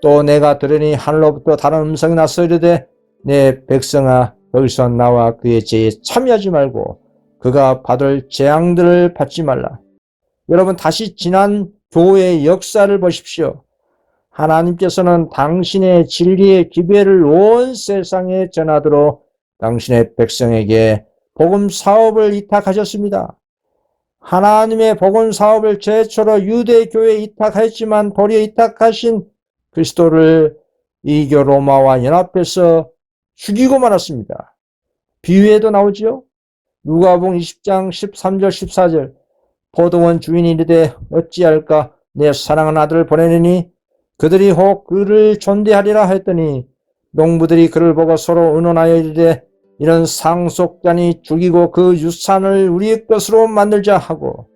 또 내가 들으니 하늘로부터 다른 음성이 나서 이르되 내 백성아 거기서 나와 그의 죄에 참여하지 말고 그가 받을 재앙들을 받지 말라. 여러분 다시 지난 교회의 역사를 보십시오. 하나님께서는 당신의 진리의 기별을 온 세상에 전하도록 당신의 백성에게 복음 사업을 위탁하셨습니다. 하나님의 복음 사업을 최초로 유대교회에 위탁하였지만 도리어 위탁하신 그리스도를 이교 로마와 연합해서 죽이고 말았습니다. 비유에도 나오지요. 누가복음 20장 13절 14절 포도원 주인이 이르되 어찌할까 내 사랑하는 아들을 보내느니 그들이 혹 그를 존대하리라 했더니 농부들이 그를 보고 서로 의논하여 이르되 이런 상속자니 죽이고 그 유산을 우리의 것으로 만들자 하고.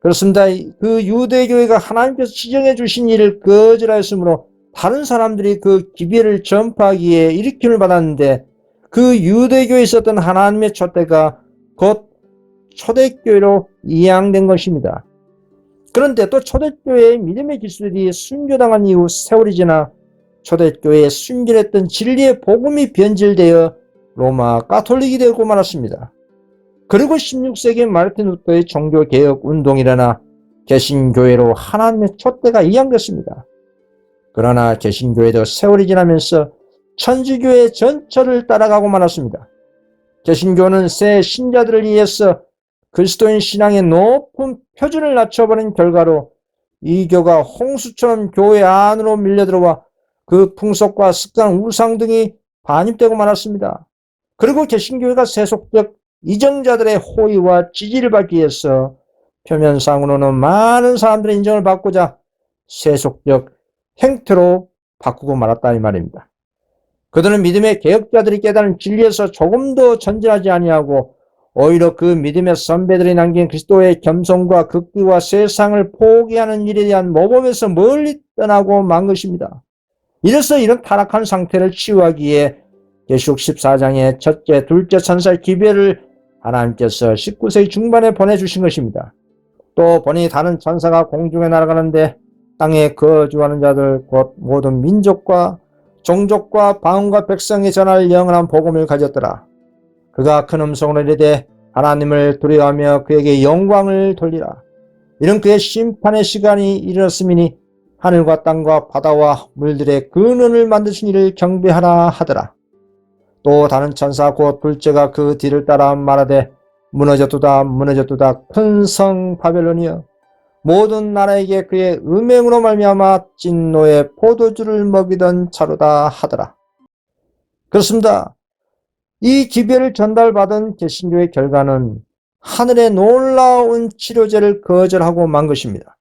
그렇습니다. 그 유대교회가 하나님께서 지정해 주신 일을 거절하였으므로 다른 사람들이 그 기별을 전파하기에 일으킴을 받았는데 그 유대교회에 있었던 하나님의 촛대가 곧 초대교회로 이양된 것입니다. 그런데 또 초대교회의 믿음의 기수들이 순교당한 이후 세월이 지나 초대교회에 순결했던 진리의 복음이 변질되어 로마 가톨릭이 되고 말았습니다. 그리고 16세기 마르틴 루터의 종교개혁 운동이 일어나 개신교회로 하나님의 촛대가 이양됐습니다. 그러나 개신교회도 세월이 지나면서 천주교의 전철을 따라가고 말았습니다. 개신교는 새 신자들을 위해서 그리스도인 신앙의 높은 표준을 낮춰버린 결과로 이 교가 홍수처럼 교회 안으로 밀려들어와 그 풍속과 습관, 우상 등이 반입되고 말았습니다. 그리고 개신교회가 세속적 이정자들의 호의와 지지를 받기 위해서 표면상으로는 많은 사람들의 인정을 받고자 세속적 행태로 바꾸고 말았다 이 말입니다. 그들은 믿음의 개혁자들이 깨달은 진리에서 조금도 전진하지 아니하고 오히려 그 믿음의 선배들이 남긴 그리스도의 겸손과 극기와 세상을 포기하는 일에 대한 모범에서 멀리 떠나고 만 것입니다. 이래서 이런 타락한 상태를 치유하기 위해 계시록 14장의 첫째, 둘째 천사의 기별을 하나님께서 19세기 중반에 보내주신 것입니다. 또 보니 다른 천사가 공중에 날아가는데 땅에 거주하는 자들 곧 모든 민족과 종족과 방언과 백성에 전할 영원한 복음을 가졌더라. 그가 큰 음성으로 이르되 하나님을 두려워하며 그에게 영광을 돌리라. 이런 그의 심판의 시간이 이르렀음이니 하늘과 땅과 바다와 물들의 근원을 만드신 이를 경배하라 하더라. 또 다른 천사 곧 둘째가 그 뒤를 따라 말하되 무너졌도다 무너졌도다 큰 성 바벨론이여 모든 나라에게 그의 음행으로 말미암아 진노의 포도주를 먹이던 차로다 하더라. 그렇습니다. 이 기별을 전달받은 개신교의 결과는 하늘의 놀라운 치료제를 거절하고 만 것입니다.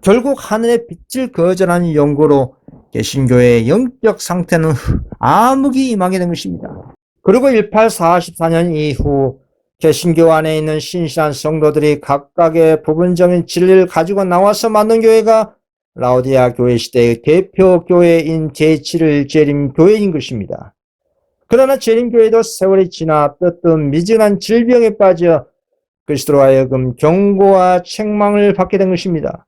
결국 하늘의 빛을 거절한 연고로 개신교의 영적 상태는 암흑이 임하게 된 것입니다. 그리고 1844년 이후 개신교 안에 있는 신실한 성도들이 각각의 부분적인 진리를 가지고 나와서 만든 교회가 라오디아 교회 시대의 대표 교회인 제7일 재림교회인 것입니다. 그러나 재림교회도 세월이 지나 뜨뜻 미진한 질병에 빠져 그리스도로 하여금 경고와 책망을 받게 된 것입니다.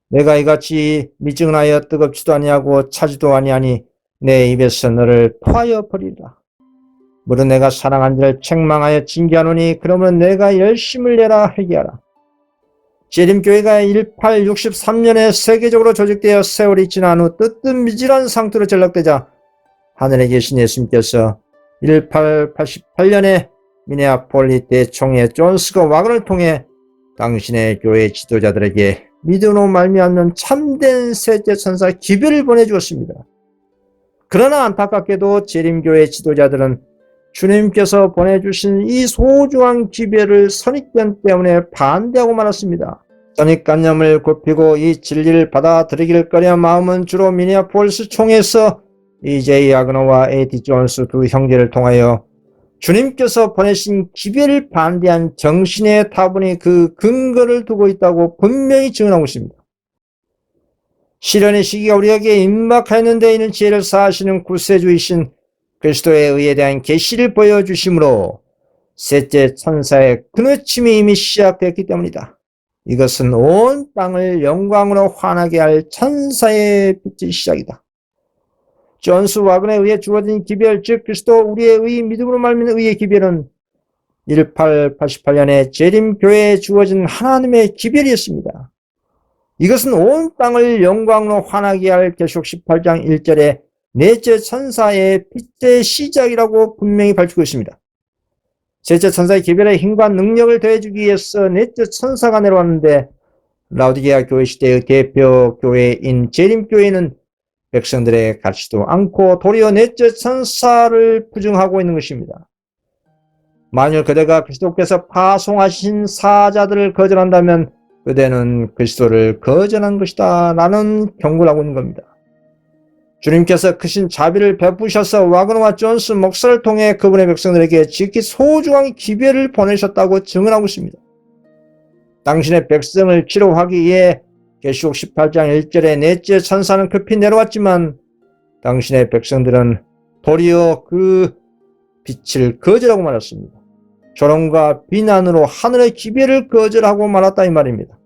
내가 이같이 미증하여 뜨겁지도 아니하고 차지도 아니하니 내 입에서 너를 토하여 버리라. 무릇 내가 사랑한 자를 책망하여 징계하노니 그러면 내가 열심을 내라 회개하라. 재림교회가 1863년에 세계적으로 조직되어 세월이 지난 후 뜨뜻미진한 상태로 전락되자 하늘에 계신 예수님께서 1888년에 미네아폴리 대총회 존스가 와건을 통해 당신의 교회 지도자들에게 믿음으로 말미암는 참된 셋째 천사 기별을 보내주었습니다. 그러나 안타깝게도 재림교회 지도자들은 주님께서 보내주신 이 소중한 기별을 선입견 때문에 반대하고 말았습니다. 선입관념을 굽히고 이 진리를 받아들이길 꺼려 마음은 주로 미네아폴리스 총회에서 E.J. 야그너와 A.D. 존스 두 형제를 통하여 주님께서 보내신 기별을 반대한 정신의 타분이 그 근거를 두고 있다고 분명히 증언하고 있습니다. 시련의 시기가 우리에게 임박하였는데 이는 지혜를 사하시는 구세주이신 그리스도의 의에 대한 계시를 보여주심으로 셋째 천사의 그느침이 이미 시작됐기 때문이다. 이것은 온 땅을 영광으로 환하게 할 천사의 빛의 시작이다. 존스 와건에 의해 주어진 기별, 즉 그리스도 우리의 의 믿음으로 말미암은 의의 기별은 1888년에 재림교회에 주어진 하나님의 기별이었습니다. 이것은 온 땅을 영광으로 환하게 할 계시록 18장 1절에 넷째 천사의 빛의 시작이라고 분명히 밝히고 있습니다. 셋째 천사의 기별에 힘과 능력을 더해주기 위해서 넷째 천사가 내려왔는데 라오디게아 교회 시대의 대표 교회인 재림교회는 백성들의 가르치도 않고 도리어 넷째 천사를 부정하고 있는 것입니다. 만일 그대가 그리스도께서 파송하신 사자들을 거절한다면 그대는 그리스도를 거절한 것이다 라는 경고를 하고 있는 겁니다. 주님께서 크신 자비를 베푸셔서 와그너와 존스 목사를 통해 그분의 백성들에게 지극히 소중한 기별을 보내셨다고 증언하고 있습니다. 당신의 백성을 치료하기 위해 계시록 18장 1절에 넷째 천사는 급히 내려왔지만 당신의 백성들은 도리어 그 빛을 거절하고 말았습니다. 조롱과 비난으로 하늘의 기별을 거절하고 말았다 이 말입니다.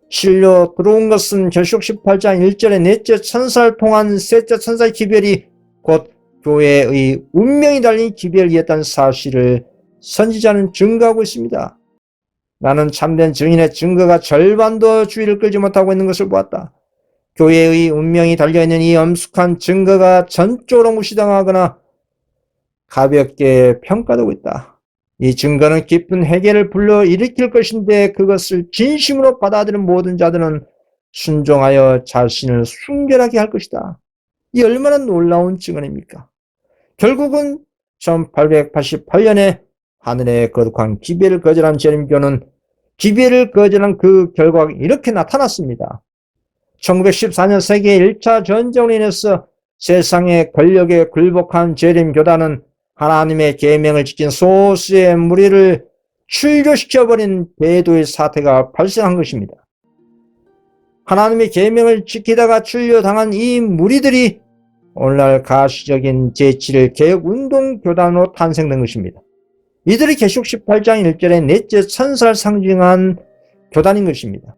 실려 들어온 것은 계시록 18장 1절에 넷째 천사를 통한 셋째 천사의 기별이 곧 교회의 운명이 달린 기별이었다는 사실을 선지자는 증거하고 있습니다. 나는 참된 증인의 증거가 절반도 주의를 끌지 못하고 있는 것을 보았다. 교회의 운명이 달려있는 이 엄숙한 증거가 전적으로 무시당하거나 가볍게 평가되고 있다. 이 증거는 깊은 회개를 불러일으킬 것인데 그것을 진심으로 받아들인 모든 자들은 순종하여 자신을 순결하게 할 것이다. 이 얼마나 놀라운 증언입니까? 결국은 1888년에 하늘의 거룩한 기별을 거절한 재림교는 기별을 거절한 그 결과가 이렇게 나타났습니다. 1914년 세계 1차 전쟁으로 인해서 세상의 권력에 굴복한 재림교단은 하나님의 계명을 지킨 소수의 무리를 출교시켜버린 배도의 사태가 발생한 것입니다. 하나님의 계명을 지키다가 출교당한 이 무리들이 오늘날 가시적인 제7일 개혁운동교단으로 탄생된 것입니다. 이들이 계시록 18장 1절에 넷째 천사를 상징한 교단인 것입니다.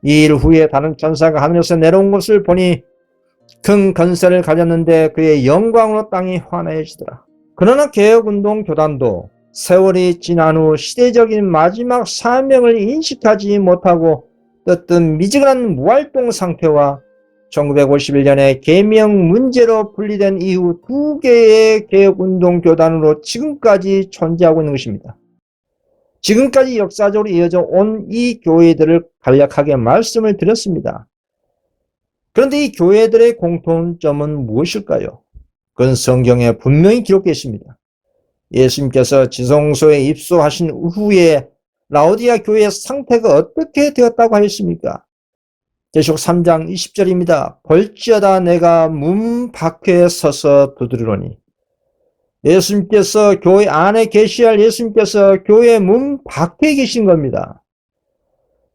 이 일 후에 다른 천사가 하늘에서 내려온 것을 보니 큰 건세를 가졌는데 그의 영광으로 땅이 환해지더라. 그러나 개혁운동 교단도 세월이 지난 후 시대적인 마지막 사명을 인식하지 못하고 뜨뜻미지근한 무활동 상태와 1951년에 계명 문제로 분리된 이후 두 개의 개혁운동 교단으로 지금까지 존재하고 있는 것입니다. 지금까지 역사적으로 이어져 온 이 교회들을 간략하게 말씀을 드렸습니다. 그런데 이 교회들의 공통점은 무엇일까요? 그건 성경에 분명히 기록되어 있습니다. 예수님께서 지성소에 입소하신 후에 라오디아 교회의 상태가 어떻게 되었다고 하였습니까? 계시록 3장 20절입니다. 볼지어다 내가 문 밖에 서서 두드리노니. 예수님께서 교회 안에 계셔야 할 예수님께서 교회 문 밖에 계신 겁니다.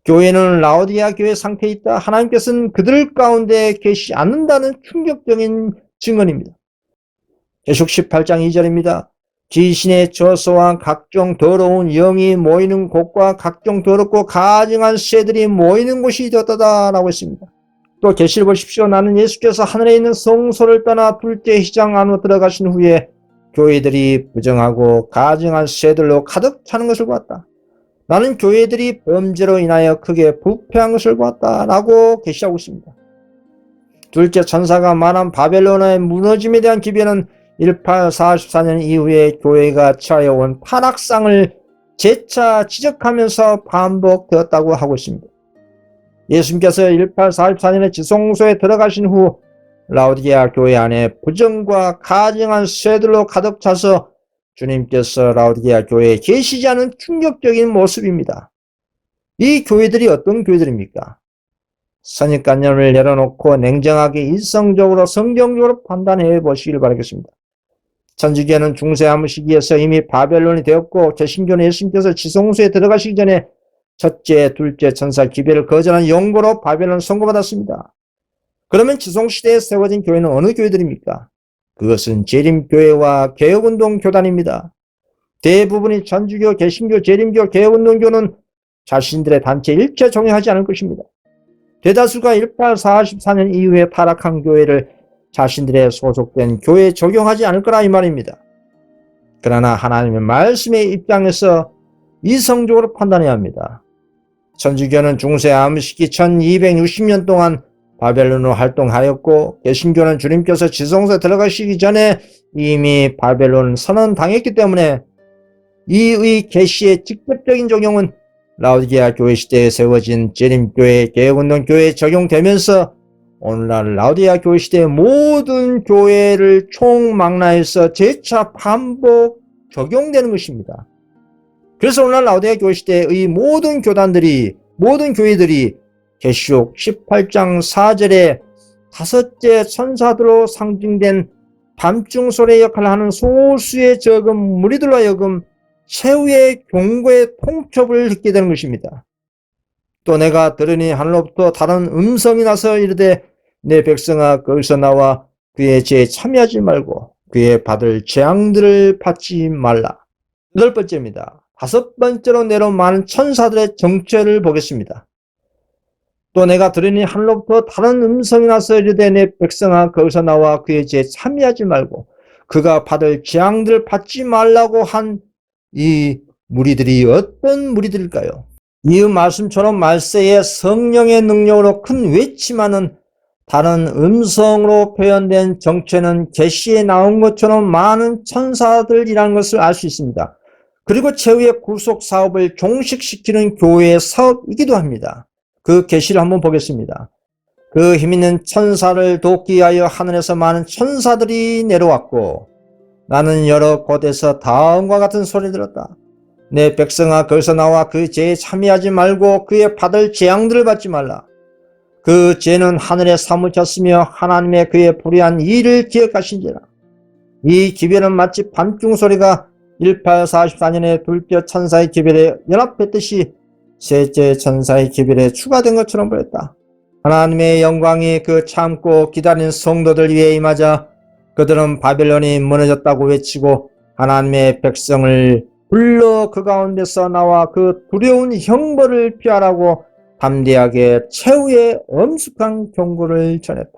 교회는 라오디아 교회 상태에 있다. 하나님께서는 그들 가운데 계시지 않는다는 충격적인 증언입니다. 계시록 18장 2절입니다. 귀신의 저소와 각종 더러운 영이 모이는 곳과 각종 더럽고 가증한 새들이 모이는 곳이 되었다라고 했습니다. 또 계시를 보십시오. 나는 예수께서 하늘에 있는 성소를 떠나 둘째 휘장 안으로 들어가신 후에 교회들이 부정하고 가증한 새들로 가득 차는 것을 보았다. 나는 교회들이 범죄로 인하여 크게 부패한 것을 보았다라고 계시하고 있습니다. 둘째 천사가 말한 바벨론의 무너짐에 대한 기별은 1844년 이후에 교회가 처해온 타락상을 재차 지적하면서 반복되었다고 하고 있습니다. 예수님께서 1844년에 지성소에 들어가신 후 라오디게아 교회 안에 부정과 가증한 쇠들로 가득 차서 주님께서 라오디게아 교회에 계시지 않은 충격적인 모습입니다. 이 교회들이 어떤 교회들입니까? 선입관념을 내려놓고 냉정하게 이성적으로 성경적으로 판단해 보시길 바라겠습니다. 천주교는 중세 암흑 시기에서 이미 바벨론이 되었고 개신교는 예수님께서 지성소에 들어가시기 전에 첫째, 둘째 천사 기별을 거절한 용고로 바벨론 선고받았습니다. 그러면 지성시대에 세워진 교회는 어느 교회들입니까? 그것은 재림교회와 개혁운동 교단입니다. 대부분이 천주교, 개신교, 재림교, 개혁운동교는 자신들의 단체 일체 종용하지 않을 것입니다. 대다수가 1844년 이후에 타락한 교회를 자신들의 소속된 교회에 적용하지 않을 거라 이 말입니다. 그러나 하나님의 말씀의 입장에서 이성적으로 판단해야 합니다. 천주교는 중세 암흑 시기 1260년 동안 바벨론으로 활동하였고 개신교는 주님께서 지성소에 들어가시기 전에 이미 바벨론 선언당했기 때문에 이의 계시의 직접적인 적용은 라오디게아 교회 시대에 세워진 재림교회, 개혁운동교회에 적용되면서 오늘날 라오디게아 교회 시대의 모든 교회를 총망라해서 재차 반복 적용되는 것입니다. 그래서 오늘날 라오디게아 교회 시대의 모든 교회들이 계시록 18장 4절에 다섯째 천사들로 상징된 밤중소리의 역할을 하는 소수의 적은 무리들로 하여금 최후의 경고의 통첩을 듣게 되는 것입니다. 또 내가 들으니 하늘로부터 다른 음성이 나서 이르되 내 백성아 거기서 나와 그의 죄에 참여하지 말고 그의 받을 재앙들을 받지 말라. 8번째입니다. 5번째로 내려온 많은 천사들의 정체를 보겠습니다. 또 내가 들으니 하늘로부터 다른 음성이 나서 이르되 내 백성아 거기서 나와 그의 죄에 참여하지 말고 그가 받을 재앙들을 받지 말라고 한 이 무리들이 어떤 무리들일까요? 이 말씀처럼 말세에 성령의 능력으로 큰 외침하는 다른 음성으로 표현된 정체는 계시에 나온 것처럼 많은 천사들이라는 것을 알 수 있습니다. 그리고 최후의 구속 사업을 종식시키는 교회의 사업이기도 합니다. 그 계시를 한번 보겠습니다. 그 힘있는 천사를 돕기 위하여 하늘에서 많은 천사들이 내려왔고 나는 여러 곳에서 다음과 같은 소리를 들었다. 내 백성아 거기서 나와 그 죄에 참여하지 말고 그의 받을 재앙들을 받지 말라. 그 죄는 하늘에 사무쳤으며 하나님의 그의 불의한 일을 기억하신지라. 이 기별은 마치 밤중 소리가 1844년에 둘째 천사의 기별에 연합했듯이 셋째 천사의 기별에 추가된 것처럼 보였다. 하나님의 영광이 그 참고 기다리는 성도들 위에 임하자 그들은 바벨론이 무너졌다고 외치고 하나님의 백성을 불러 그 가운데서 나와 그 두려운 형벌을 피하라고 담대하게 최후의 엄숙한 경고를 전했다.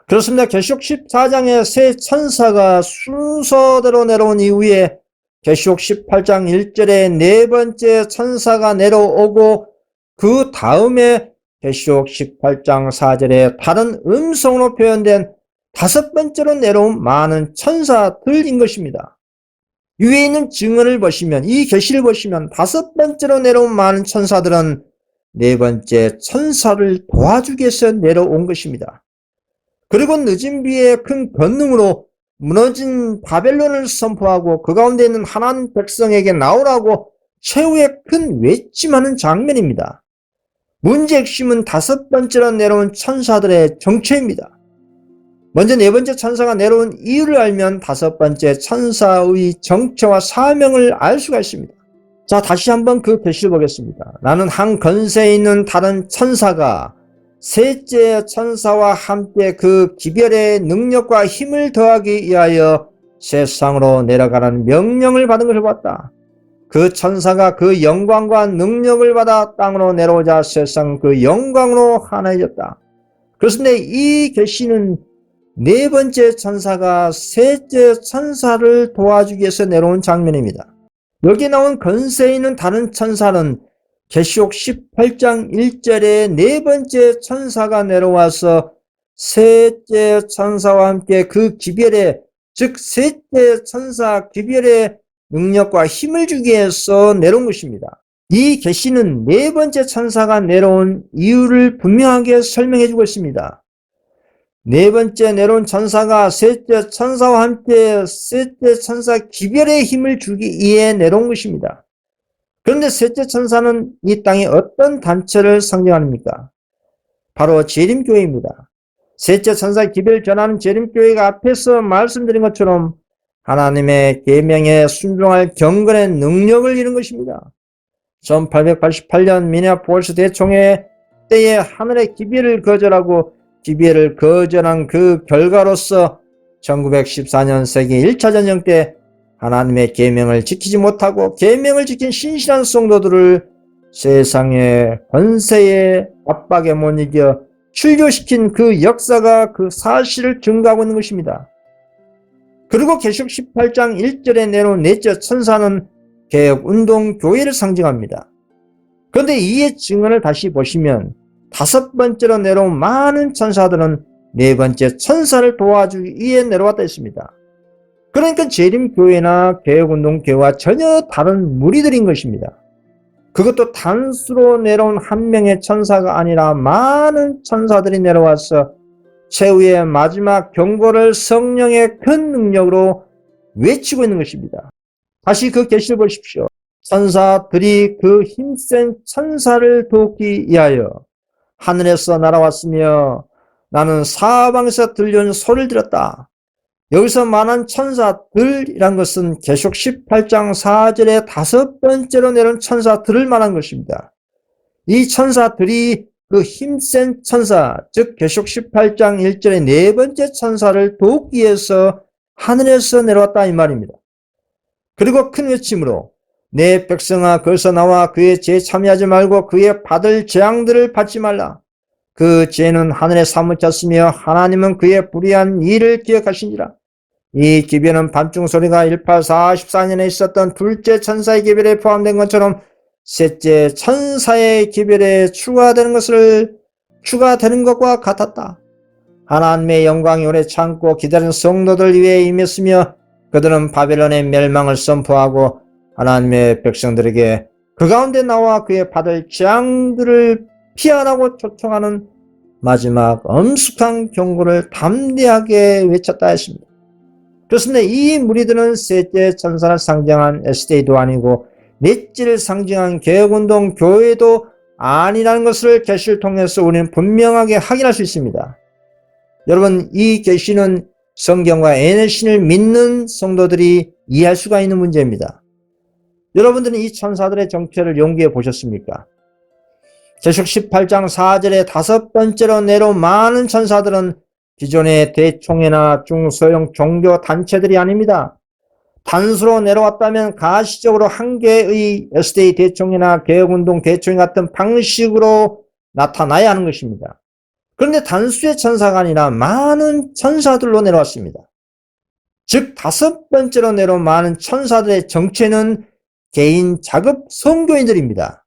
그렇습니다. 계시록 14장에 세 천사가 순서대로 내려온 이후에 계시록 18장 1절에 네 번째 천사가 내려오고 그 다음에 계시록 18장 4절에 다른 음성으로 표현된 5번째로 내려온 많은 천사들인 것입니다. 위에 있는 증언을 보시면 이 계시를 보시면 5번째로 내려온 많은 천사들은 네 번째 천사를 도와주기 위해서 내려온 것입니다. 그리고 늦은 비의 큰 권능으로 무너진 바벨론을 선포하고 그 가운데 있는 하나님 백성에게 나오라고 최후의 큰 외침하는 장면입니다. 문제 핵심은 5번째로 내려온 천사들의 정체입니다. 먼저 네 번째 천사가 내려온 이유를 알면 5번째 천사의 정체와 사명을 알 수가 있습니다. 자, 다시 한번 그 계시를 보겠습니다. 나는 한 권세에 있는 다른 천사가 셋째 천사와 함께 그 기별의 능력과 힘을 더하기 위하여 세상으로 내려가라는 명령을 받은 것을 봤다. 그 천사가 그 영광과 능력을 받아 땅으로 내려오자 세상 그 영광으로 환해졌다. 그렇습니다. 이 계시는 네 번째 천사가 셋째 천사를 도와주기 위해서 내려온 장면입니다. 여기 나온 권세에 있는 다른 천사는 계시록 18장 1절에 네 번째 천사가 내려와서 셋째 천사와 함께 그 기별의 즉 셋째 천사 기별의 능력과 힘을 주기 위해서 내려온 것입니다. 이 계시는 네 번째 천사가 내려온 이유를 분명하게 설명해 주고 있습니다. 네 번째 내려온 천사가 셋째 천사와 함께 셋째 천사 기별의 힘을 주기 위해 내려온 것입니다. 그런데 셋째 천사는 이 땅에 어떤 단체를 상징합니까? 바로 재림교회입니다. 셋째 천사 기별을 전하는 재림교회가 앞에서 말씀드린 것처럼 하나님의 계명에 순종할 경건의 능력을 이룬 것입니다. 1888년 미네아폴리스 대총회 때에 하늘의 기별을 거절하고 기별을 거절한 그 결과로서 1914년 세계 1차 전쟁 때 하나님의 계명을 지키지 못하고 계명을 지킨 신실한 성도들을 세상의 권세의 압박에 못 이겨 출교시킨 그 역사가 그 사실을 증거하고 있는 것입니다. 그리고 계시록 18장 1절에 내려온 넷째 천사는 개혁운동교회를 상징합니다. 그런데 이의 증언을 다시 보시면 5번째로 내려온 많은 천사들은 네 번째 천사를 도와주기 위해 내려왔다 했습니다. 그러니까 재림교회나 개혁운동교회와 전혀 다른 무리들인 것입니다. 그것도 단수로 내려온 한 명의 천사가 아니라 많은 천사들이 내려와서 최후의 마지막 경고를 성령의 큰 능력으로 외치고 있는 것입니다. 다시 그 계시를 보십시오. 천사들이 그 힘센 천사를 돕기 위하여 하늘에서 날아왔으며 나는 사방에서 들려오는 소리를 들었다. 여기서 말한 천사들이란 것은 계시록 18장 4절에 다섯 번째로 내려온 천사들을 말한 것입니다. 이 천사들이 그 힘센 천사, 즉 계시록 18장 1절의 네 번째 천사를 돕기 위해서 하늘에서 내려왔다 이 말입니다. 그리고 큰 외침으로 내 백성아 거기서 나와 그의 죄에 참여하지 말고 그의 받을 재앙들을 받지 말라. 그 죄는 하늘에 사무쳤으며 하나님은 그의 불의한 일을 기억하시니라. 이 기별은 밤중 소리가 1844년에 있었던 둘째 천사의 기별에 포함된 것처럼 셋째 천사의 기별에 추가되는 것과 같았다. 하나님의 영광이 오래 참고 기다린 성도들 위에 임했으며 그들은 바벨론의 멸망을 선포하고 하나님의 백성들에게 그 가운데 나와 그의 받을 재앙들을 피하라고 초청하는 마지막 엄숙한 경고를 담대하게 외쳤다 했습니다. 그렇습니다. 이 무리들은 셋째 천사를 상징한 SD도 아니고 넷째를 상징한 개혁운동 교회도 아니라는 것을 계시를 통해서 우리는 분명하게 확인할 수 있습니다. 여러분, 이 계시는 성경과 NL신을 믿는 성도들이 이해할 수가 있는 문제입니다. 여러분들은 이 천사들의 정체를 연구해 보셨습니까? 계시록 18장 4절에 다섯 번째로 내려온 많은 천사들은 기존의 대총회나 중소형 종교 단체들이 아닙니다. 단수로 내려왔다면 가시적으로 한 개의 SDA 대총회나 개혁운동 대총회 같은 방식으로 나타나야 하는 것입니다. 그런데 단수의 천사가 아니라 많은 천사들로 내려왔습니다. 즉 다섯 번째로 내려온 많은 천사들의 정체는 개인 자급 선교인들입니다.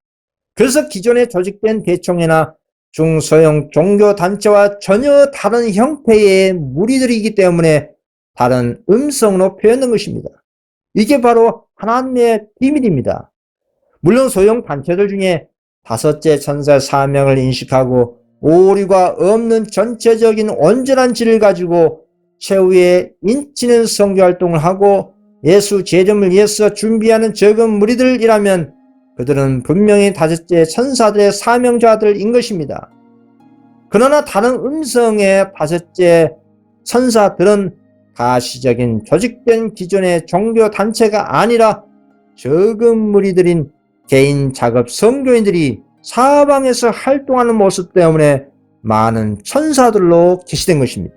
그래서 기존에 조직된 대총회나 중소형 종교단체와 전혀 다른 형태의 무리들이기 때문에 다른 음성으로 표현된 것입니다. 이게 바로 하나님의 비밀입니다. 물론 소형 단체들 중에 다섯째 천사의 사명을 인식하고 오류가 없는 전체적인 온전한 질을 가지고 최후에 인치는 선교활동을 하고 예수 재림을 위해서 준비하는 적은 무리들이라면 그들은 분명히 다섯째 천사들의 사명자들인 것입니다. 그러나 다른 음성의 다섯째 천사들은 가시적인 조직된 기존의 종교단체가 아니라 적은 무리들인 개인 작업 선교인들이 사방에서 활동하는 모습 때문에 많은 천사들로 계시된 것입니다.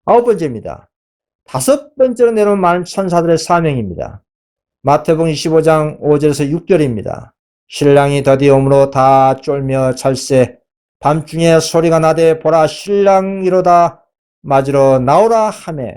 아홉 번째입니다. 다섯 번째로 내려온 많은 천사들의 사명입니다. 마태복음 25장 5절에서 6절입니다. 신랑이 더디옴으로 다 쫄며 찰세 밤중에 소리가 나되 보라 신랑이로다 맞으러 나오라 하매.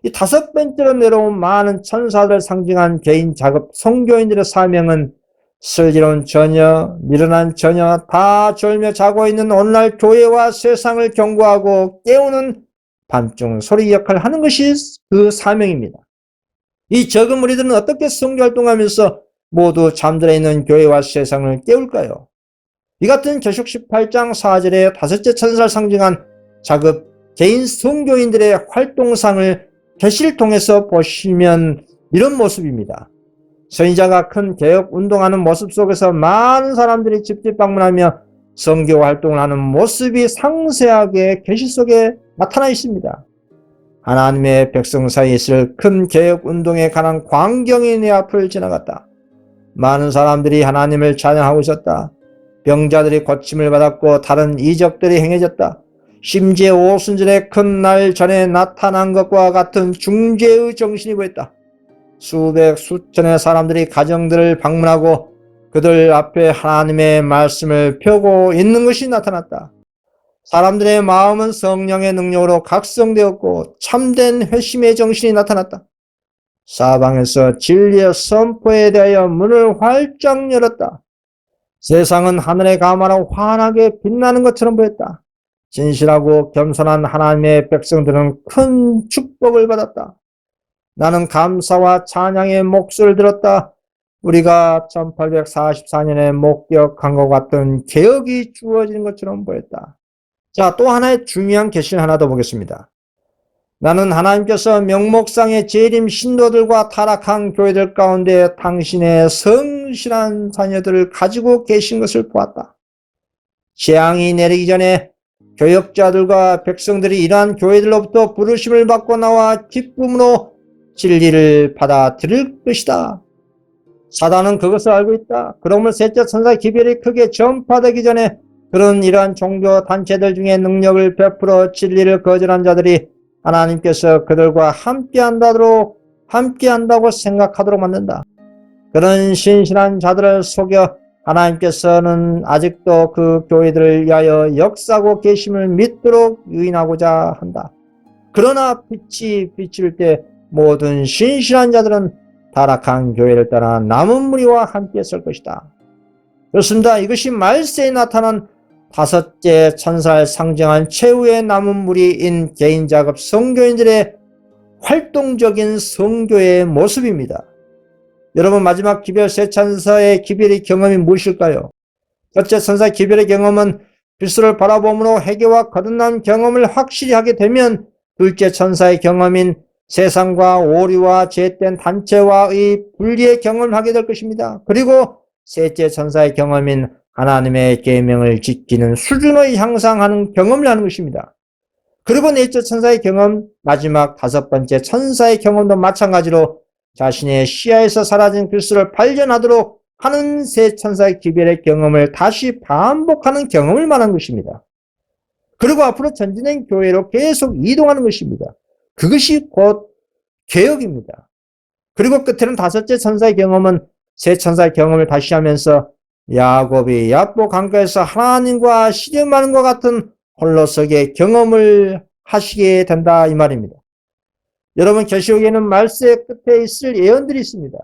이 다섯 번째로 내려온 많은 천사들을 상징한 개인 작업 선교인들의 사명은 슬기로운 처녀, 미련한 처녀, 다 졸며 자고 있는 오늘날 교회와 세상을 경고하고 깨우는 밤중 소리 역할을 하는 것이 그 사명입니다. 이 적은 무리들은 어떻게 선교활동하면서 모두 잠들어 있는 교회와 세상을 깨울까요? 이 같은 계시록 18장 4절의 다섯째 천사를 상징한 자급 개인 선교인들의 활동상을 계시를 통해서 보시면 이런 모습입니다. 선지자가 큰 개혁 운동하는 모습 속에서 많은 사람들이 집집 방문하며 선교 활동을 하는 모습이 상세하게 계시 속에 나타나 있습니다. 하나님의 백성 사이에 있을 큰 개혁 운동에 관한 광경이 내 앞을 지나갔다. 많은 사람들이 하나님을 찬양하고 있었다. 병자들이 고침을 받았고 다른 이적들이 행해졌다. 심지어 오순절의 큰 날 전에 나타난 것과 같은 중재의 정신이 보였다. 수백 수천의 사람들이 가정들을 방문하고 그들 앞에 하나님의 말씀을 펴고 있는 것이 나타났다. 사람들의 마음은 성령의 능력으로 각성되었고 참된 회심의 정신이 나타났다. 사방에서 진리의 선포에 대하여 문을 활짝 열었다. 세상은 하늘의 가마로 환하게 빛나는 것처럼 보였다. 진실하고 겸손한 하나님의 백성들은 큰 축복을 받았다. 나는 감사와 찬양의 목소리를 들었다. 우리가 1844년에 목격한 것 같은 개혁이 주어진 것처럼 보였다. 자, 또 하나의 중요한 계시를 하나 더 보겠습니다. 나는 하나님께서 명목상의 재림 신도들과 타락한 교회들 가운데 당신의 성실한 자녀들을 가지고 계신 것을 보았다. 재앙이 내리기 전에 교역자들과 백성들이 이러한 교회들로부터 부르심을 받고 나와 기쁨으로 진리를 받아들일 것이다. 사단은 그것을 알고 있다. 그러므로 셋째 천사의 기별이 크게 전파되기 전에 그런 이러한 종교 단체들 중에 능력을 베풀어 진리를 거절한 자들이 하나님께서 그들과 함께한다고 생각하도록 만든다. 그런 신실한 자들을 속여 하나님께서는 아직도 그 교회들을 위하여 역사하고 계심을 믿도록 유인하고자 한다. 그러나 빛이 비칠 때 모든 신실한 자들은 타락한 교회를 따라 남은 무리와 함께 설 것이다. 그렇습니다. 이것이 말세에 나타난 다섯째 천사를 상징한 최후의 남은 무리인 개인작업 선교인들의 활동적인 선교의 모습입니다. 여러분, 마지막 기별 세 천사의 기별의 경험이 무엇일까요? 첫째 천사의 기별의 경험은 그리스도를 바라봄으로 회개와 거듭난 경험을 확실히 하게 되면 둘째 천사의 경험인 세상과 오류와 죄된 단체와의 분리의 경험을 하게 될 것입니다. 그리고 셋째 천사의 경험인 하나님의 계명을 지키는 수준을 향상하는 경험을 하는 것입니다. 그리고 넷째 천사의 경험, 마지막 다섯 번째 천사의 경험도 마찬가지로 자신의 시야에서 사라진 그리스도를 발견하도록 하는 세 천사의 기별의 경험을 다시 반복하는 경험을 말하는 것입니다. 그리고 앞으로 전진된 교회로 계속 이동하는 것입니다. 그것이 곧 개혁입니다. 그리고 끝에는 다섯째 천사의 경험은 세 천사의 경험을 다시 하면서 야곱이 야보 강가에서 하나님과 씨름하는 것 같은 홀로서기의 경험을 하시게 된다 이 말입니다. 여러분, 계시록에는 말세 끝에 있을 예언들이 있습니다.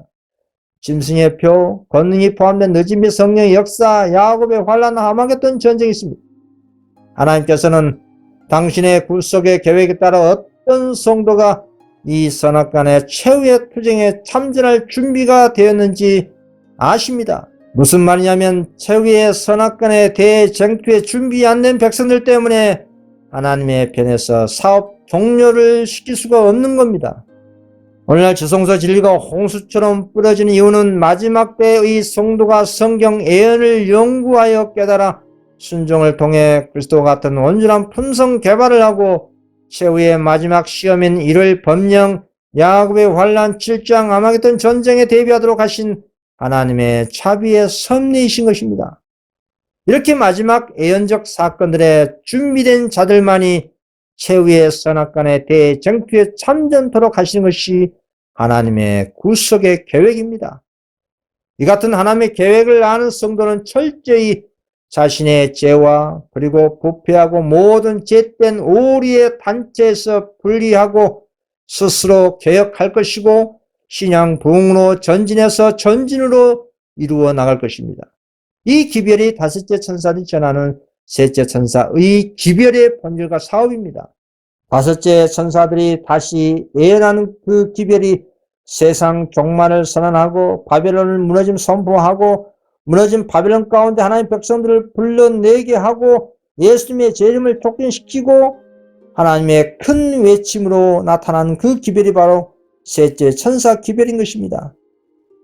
짐승의 표, 권능이 포함된 늦은 및 성령의 역사, 야곱의 환난, 하마겟돈 전쟁이 있습니다. 하나님께서는 당신의 구속의 계획에 따라 어떤 성도가 이 선악간의 최후의 투쟁에 참전할 준비가 되었는지 아십니다. 무슨 말이냐면 최후의 선악간의 대쟁투에 준비 안 된 백성들 때문에 하나님의 편에서 사업 종료를 시킬 수가 없는 겁니다. 오늘날 지성소 진리가 홍수처럼 뿌려지는 이유는 마지막 때의 성도가 성경 예언을 연구하여 깨달아 순종을 통해 그리스도와 같은 온전한 품성 개발을 하고 최후의 마지막 시험인 이를 법령 야곱의 환난 7장 아마겟돈 전쟁에 대비하도록 하신 하나님의 자비의 섭리이신 것입니다. 이렇게 마지막 예언적 사건들에 준비된 자들만이 최후의 선악간의 대쟁투에 참전토록 하시는 것이 하나님의 구속의 계획입니다. 이 같은 하나님의 계획을 아는 성도는 철저히 자신의 죄와 그리고 부패하고 모든 죄된 오리의 단체에서 분리하고 스스로 개혁할 것이고 신앙 부흥으로 전진해서 전진으로 이루어 나갈 것입니다. 이 기별이 다섯째 천사들이 전하는 셋째 천사의 기별의 본질과 사업입니다. 다섯째 천사들이 다시 예언하는 그 기별이 세상 종말을 선언하고 바벨론을 무너짐 선포하고 무너진 바벨론 가운데 하나님의 백성들을 불러내게 하고 예수님의 재림을 촉진시키고 하나님의 큰 외침으로 나타나는 그 기별이 바로 셋째 천사 기별인 것입니다.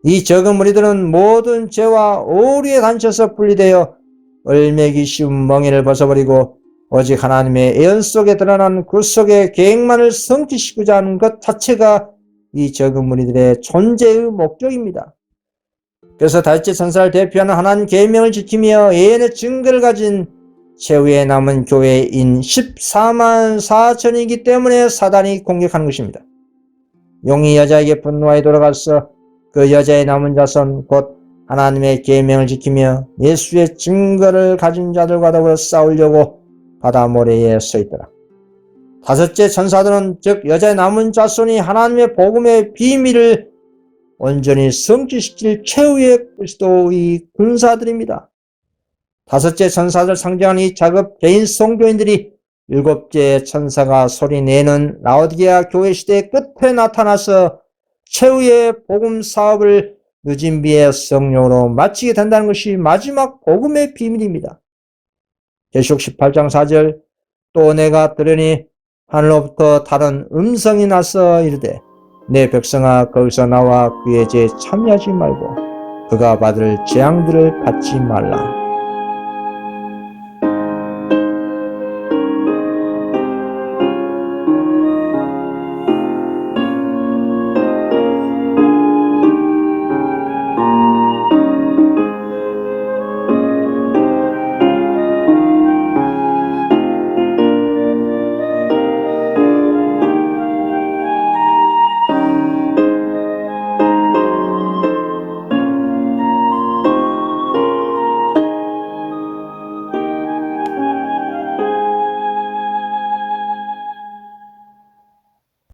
이 적은 무리들은 모든 죄와 오류에 갇혀서 분리되어 얼매기 쉬운 멍에를 벗어버리고 오직 하나님의 예언 속에 드러난 구속의 계획만을 성취시키고자 하는 것 자체가 이 적은 무리들의 존재의 목적입니다. 그래서 다섯째 천사를 대표하는 하나님 계명을 지키며 예언의 증거를 가진 최후에 남은 교회인 14만 4천이기 때문에 사단이 공격하는 것입니다. 용이 여자에게 분노하여 돌아가서 그 여자의 남은 자손 곧 하나님의 계명을 지키며 예수의 증거를 가진 자들과 더불어 싸우려고 바다 모래에 서 있더라. 다섯째 천사들은 즉 여자의 남은 자손이 하나님의 복음의 비밀을 온전히 성취시킬 최후의 그리스도의 군사들입니다. 다섯째 천사들 상징하는 이 작업 개인 성도인들이 일곱째 천사가 소리내는 라오디게아 교회 시대의 끝에 나타나서 최후의 복음 사업을 늦은 비의 성령으로 마치게 된다는 것이 마지막 복음의 비밀입니다. 계시록 18장 4절 또 내가 들으니 하늘로부터 다른 음성이 나서 이르되 내 백성아 거기서 나와 그의 죄에 참여하지 말고 그가 받을 재앙들을 받지 말라.